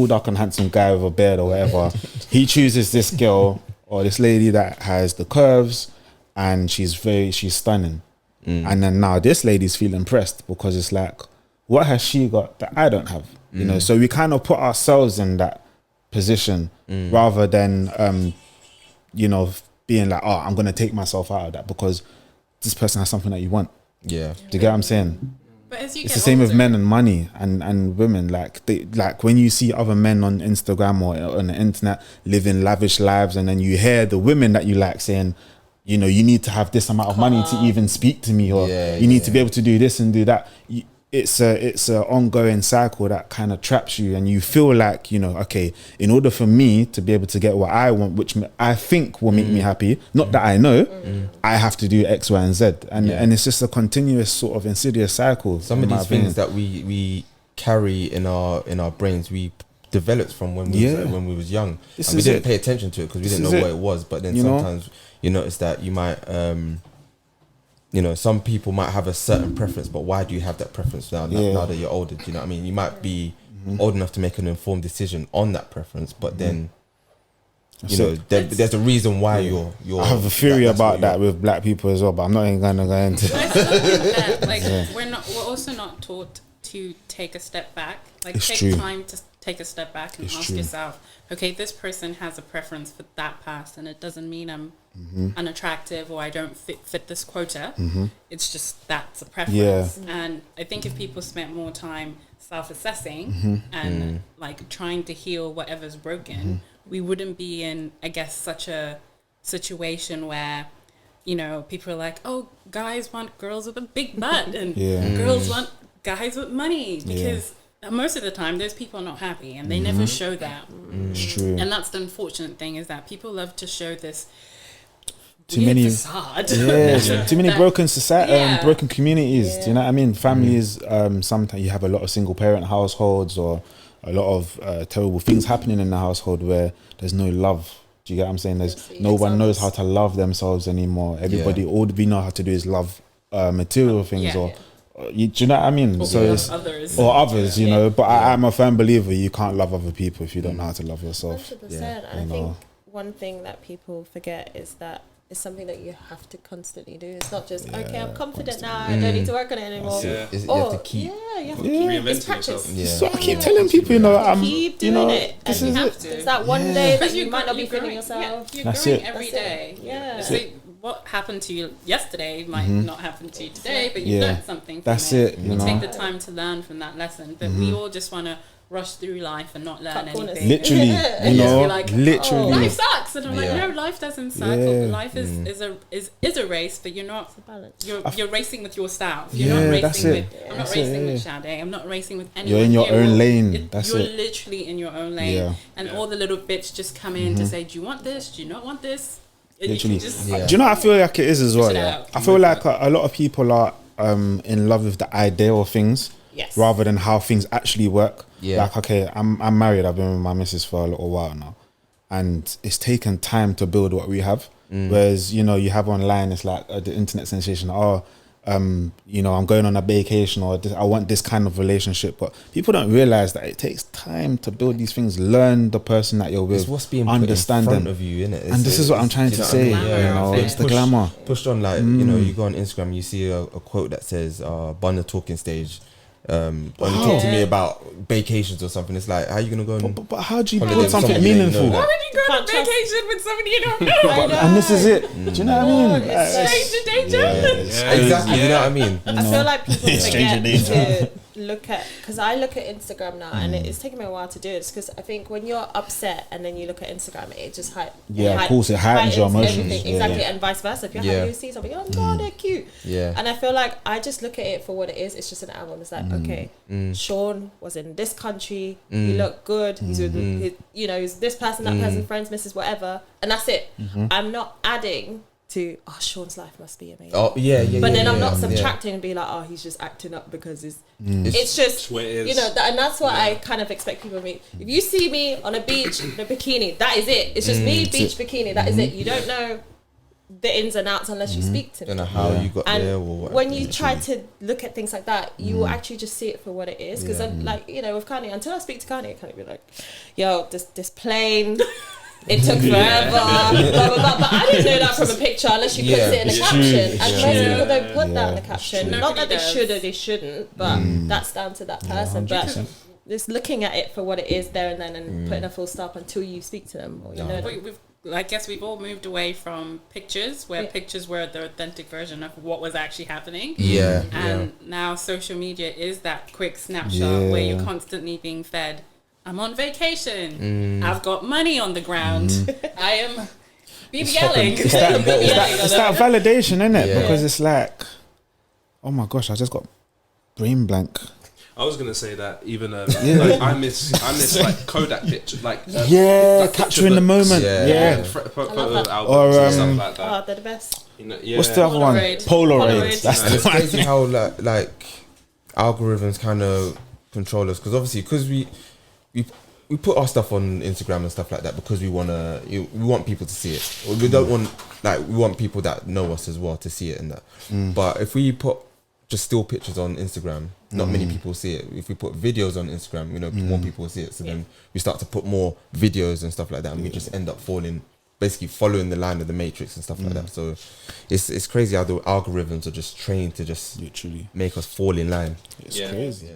Speaker 1: dark and handsome guy with a beard or whatever. He chooses this girl or this lady that has the curves, and she's stunning. And then now this lady's feeling impressed because it's like, what has she got that I don't have? You know, so we kind of put ourselves in that position rather than, you know, being like, oh, I'm going to take myself out of that because this person has something that you want.
Speaker 4: Yeah.
Speaker 1: Do you get what I'm saying?
Speaker 3: But as you
Speaker 1: it's the same with men and money and women. Like when you see other men on Instagram or on the internet living lavish lives, and then you hear the women that you like saying, you know, you need to have this amount of money to even speak to me, or you need to be able to do this and do that. It's a ongoing cycle that kind of traps you, and you feel like, you know, okay, in order for me to be able to get what I want, which I think will make me happy, not that I know, I have to do X, Y, and Z, and it's just a continuous sort of insidious cycle.
Speaker 4: Some of these things that we carry in our brains, we developed from when we was young, and we didn't pay attention to it because we didn't know what it was. But then sometimes you notice that you might. You know, some people might have a certain preference, but why do you have that preference now that you're older? Do you know what I mean? You might be old enough to make an informed decision on that preference, but then, you know, there's a reason why you're I
Speaker 1: have a theory about that with black people as well, but I'm not even going to go into
Speaker 3: that. Like, we're also not taught to take a step back. Like, take time to take a step back and ask yourself, okay, this person has a preference for that past, and it doesn't mean I'm unattractive or I don't fit this quota. It's just that's a preference. And I think if people spent more time self-assessing and like trying to heal whatever's broken, we wouldn't be in, I guess, such a situation where, you know, people are like, oh, guys want girls with a big butt and girls want guys with money, because most of the time those people are not happy and they never show that.
Speaker 1: It's true.
Speaker 3: And that's the unfortunate thing, is that people love to show this
Speaker 1: too many
Speaker 3: facade.
Speaker 1: Too many broken society, broken communities. Do you know what I mean? Families, sometimes you have a lot of single parent households or a lot of terrible things happening in the household where there's no love. Do you get what I'm saying? There's no one knows how to love themselves anymore. Everybody, all we know how to do is love material things do you know what I mean?
Speaker 3: Or
Speaker 1: so it's others, you know. But I'm a firm believer you can't love other people if you don't know how to love yourself.
Speaker 2: 100%. I think one thing that people forget is that it's something that you have to constantly do. It's not just okay, I'm confident now, I don't need to work on it anymore.
Speaker 4: You have to keep
Speaker 2: you have to keep
Speaker 5: reinventing yourself.
Speaker 1: So I keep telling people, you know, I'm
Speaker 2: keep doing it.
Speaker 1: This
Speaker 2: and
Speaker 1: is
Speaker 2: you have
Speaker 1: it.
Speaker 2: to. It's that one day that you might not be feeling yourself.
Speaker 3: Yeah, you're
Speaker 1: That's
Speaker 3: growing
Speaker 1: it.
Speaker 3: every day.
Speaker 2: Yeah.
Speaker 3: So what happened to you yesterday might not happen to you today, but you learned something from
Speaker 1: That's
Speaker 3: it.
Speaker 1: it. You
Speaker 3: take
Speaker 1: know,
Speaker 3: the time to learn from that lesson. But we all just want to rush through life and not learn
Speaker 2: Cut corners.
Speaker 3: anything.
Speaker 1: literally, you
Speaker 3: Just
Speaker 1: know,
Speaker 3: be like,
Speaker 1: literally.
Speaker 3: life sucks, and I'm like,
Speaker 4: Yeah.
Speaker 3: no, life doesn't suck.
Speaker 1: Yeah.
Speaker 3: Life is a race, but you're not. You're racing with yourself. You're
Speaker 1: Yeah,
Speaker 3: not
Speaker 1: that's
Speaker 3: racing
Speaker 1: it.
Speaker 3: with. I'm
Speaker 1: That's
Speaker 3: not
Speaker 1: it,
Speaker 3: racing
Speaker 1: yeah.
Speaker 3: with Sade. I'm not racing with anyone.
Speaker 1: You're in your
Speaker 3: here.
Speaker 1: own lane. That's
Speaker 3: you're
Speaker 1: it.
Speaker 3: literally in your own lane,
Speaker 1: Yeah.
Speaker 3: and all the little bits just come in to say, do you want this? Do you not want this? And you can
Speaker 1: Literally.
Speaker 3: just-
Speaker 4: Yeah.
Speaker 1: Do you know what I feel like it is as well?
Speaker 3: it
Speaker 1: Yeah,
Speaker 3: out.
Speaker 1: I feel like a lot of people are in love with the idea of things.
Speaker 2: Yes.
Speaker 1: Rather than how things actually work.
Speaker 4: Yeah.
Speaker 1: Like, okay, I'm married. I've been with my missus for a little while now, and it's taken time to build what we have. Whereas, you know, you have online, it's like the internet sensation. You know, I'm going on a vacation, or I want this kind of relationship. But people don't realize that it takes time to build these things. Learn the person that you're with.
Speaker 4: It's what's being
Speaker 1: understand
Speaker 4: put in front
Speaker 1: them.
Speaker 4: of you, innit?
Speaker 1: And this is what I'm trying to say.
Speaker 3: what I mean?
Speaker 1: You know,
Speaker 3: Yeah.
Speaker 1: it's the glamour.
Speaker 4: Pushed on, like, you know, you go on Instagram, you see a quote that says, "On the talking stage, talk to me about vacations or something." It's like, how are you gonna go and
Speaker 1: But how do you
Speaker 4: holiday
Speaker 1: build
Speaker 4: with
Speaker 1: something
Speaker 4: somebody you don't know
Speaker 1: meaningful?
Speaker 4: that?
Speaker 3: Why would you go on
Speaker 2: Can't trust-
Speaker 3: vacation with somebody you don't know?
Speaker 1: And this is it. Do you know what I mean?
Speaker 2: It's
Speaker 1: Like,
Speaker 3: Stranger danger.
Speaker 5: Yeah.
Speaker 4: Exactly, you know what I mean?
Speaker 2: I feel like people
Speaker 1: Stranger
Speaker 2: forget to look at, because I look at Instagram now, and it's taken me a while to do it, because I think when you're upset and then you look at Instagram, it just
Speaker 1: of course, it heightens your emotions.
Speaker 2: everything.
Speaker 1: Yeah,
Speaker 2: Exactly,
Speaker 1: yeah.
Speaker 2: and vice versa. If you're
Speaker 4: Yeah.
Speaker 2: happy, you see something, oh god, they're cute.
Speaker 4: Yeah.
Speaker 2: And I feel like I just look at it for what it is. It's just an album. It's like, okay, Sean was in this country. He looked good. He's with, you know, he's this person, that person, friends, missus, whatever, and that's it. I'm not adding to, oh, Sean's life must be amazing.
Speaker 4: Oh yeah, yeah.
Speaker 2: But
Speaker 4: yeah,
Speaker 2: then I'm
Speaker 4: yeah,
Speaker 2: not
Speaker 4: yeah.
Speaker 2: subtracting and be like, oh, he's just acting up because it's
Speaker 4: It's
Speaker 2: just,
Speaker 5: what it is.
Speaker 2: you know, and that's what I kind of expect people to me. If you see me on a beach in a bikini, that is it. It's just me, beach bikini, that is it. You don't know the ins and outs unless you speak to me.
Speaker 4: Don't know how you got
Speaker 2: And
Speaker 4: there or what.
Speaker 2: when you try to look at things like that, you will actually just see it for what it is. Because like, you know, with Kani, until I speak to Kani, I kind of be like, yo, this plane, it took forever, blah, blah, blah. But I didn't know that from a picture unless you put it in a caption. And most people don't put that in the caption.
Speaker 3: true.
Speaker 2: Not that they
Speaker 3: Nobody
Speaker 2: should
Speaker 3: does.
Speaker 2: or they shouldn't, but that's down to that person. But just looking at it for what it is there and then, and putting a full stop until you speak to them or you know them.
Speaker 3: I guess we've all moved away from pictures, where pictures were the authentic version of what was actually happening.
Speaker 4: Yeah.
Speaker 3: And now social media is that quick snapshot where you're constantly being fed, I'm on vacation. I've got money on the ground. I am BBLing.
Speaker 1: It's that validation, isn't it?
Speaker 4: Yeah.
Speaker 1: Because it's like, oh my gosh, I just got brain blank.
Speaker 5: I was gonna say that even like, I miss like Kodak picture, like like
Speaker 1: capturing the
Speaker 5: books,
Speaker 1: moment.
Speaker 4: Yeah.
Speaker 5: photo albums
Speaker 2: that.
Speaker 5: and stuff like that.
Speaker 2: Oh, they're the best.
Speaker 5: You know, yeah.
Speaker 1: What's the other one?
Speaker 2: Polaroid.
Speaker 1: Polaroids. That's
Speaker 4: And
Speaker 1: the
Speaker 4: it's
Speaker 1: one.
Speaker 4: crazy how like algorithms kind of control us, because obviously we put our stuff on Instagram and stuff like that because we want people to see it. Or we don't want, like, we want people that know us as well to see it and that. But if we put just still pictures on Instagram, not many people see it. If we put videos on Instagram, you know, more people see it. So then we start to put more videos and stuff like that, and we just end up basically following the line of the Matrix and stuff like that. So it's crazy how the algorithms are just trained to just
Speaker 1: Literally.
Speaker 4: make us fall in line.
Speaker 1: It's crazy.
Speaker 5: Yeah.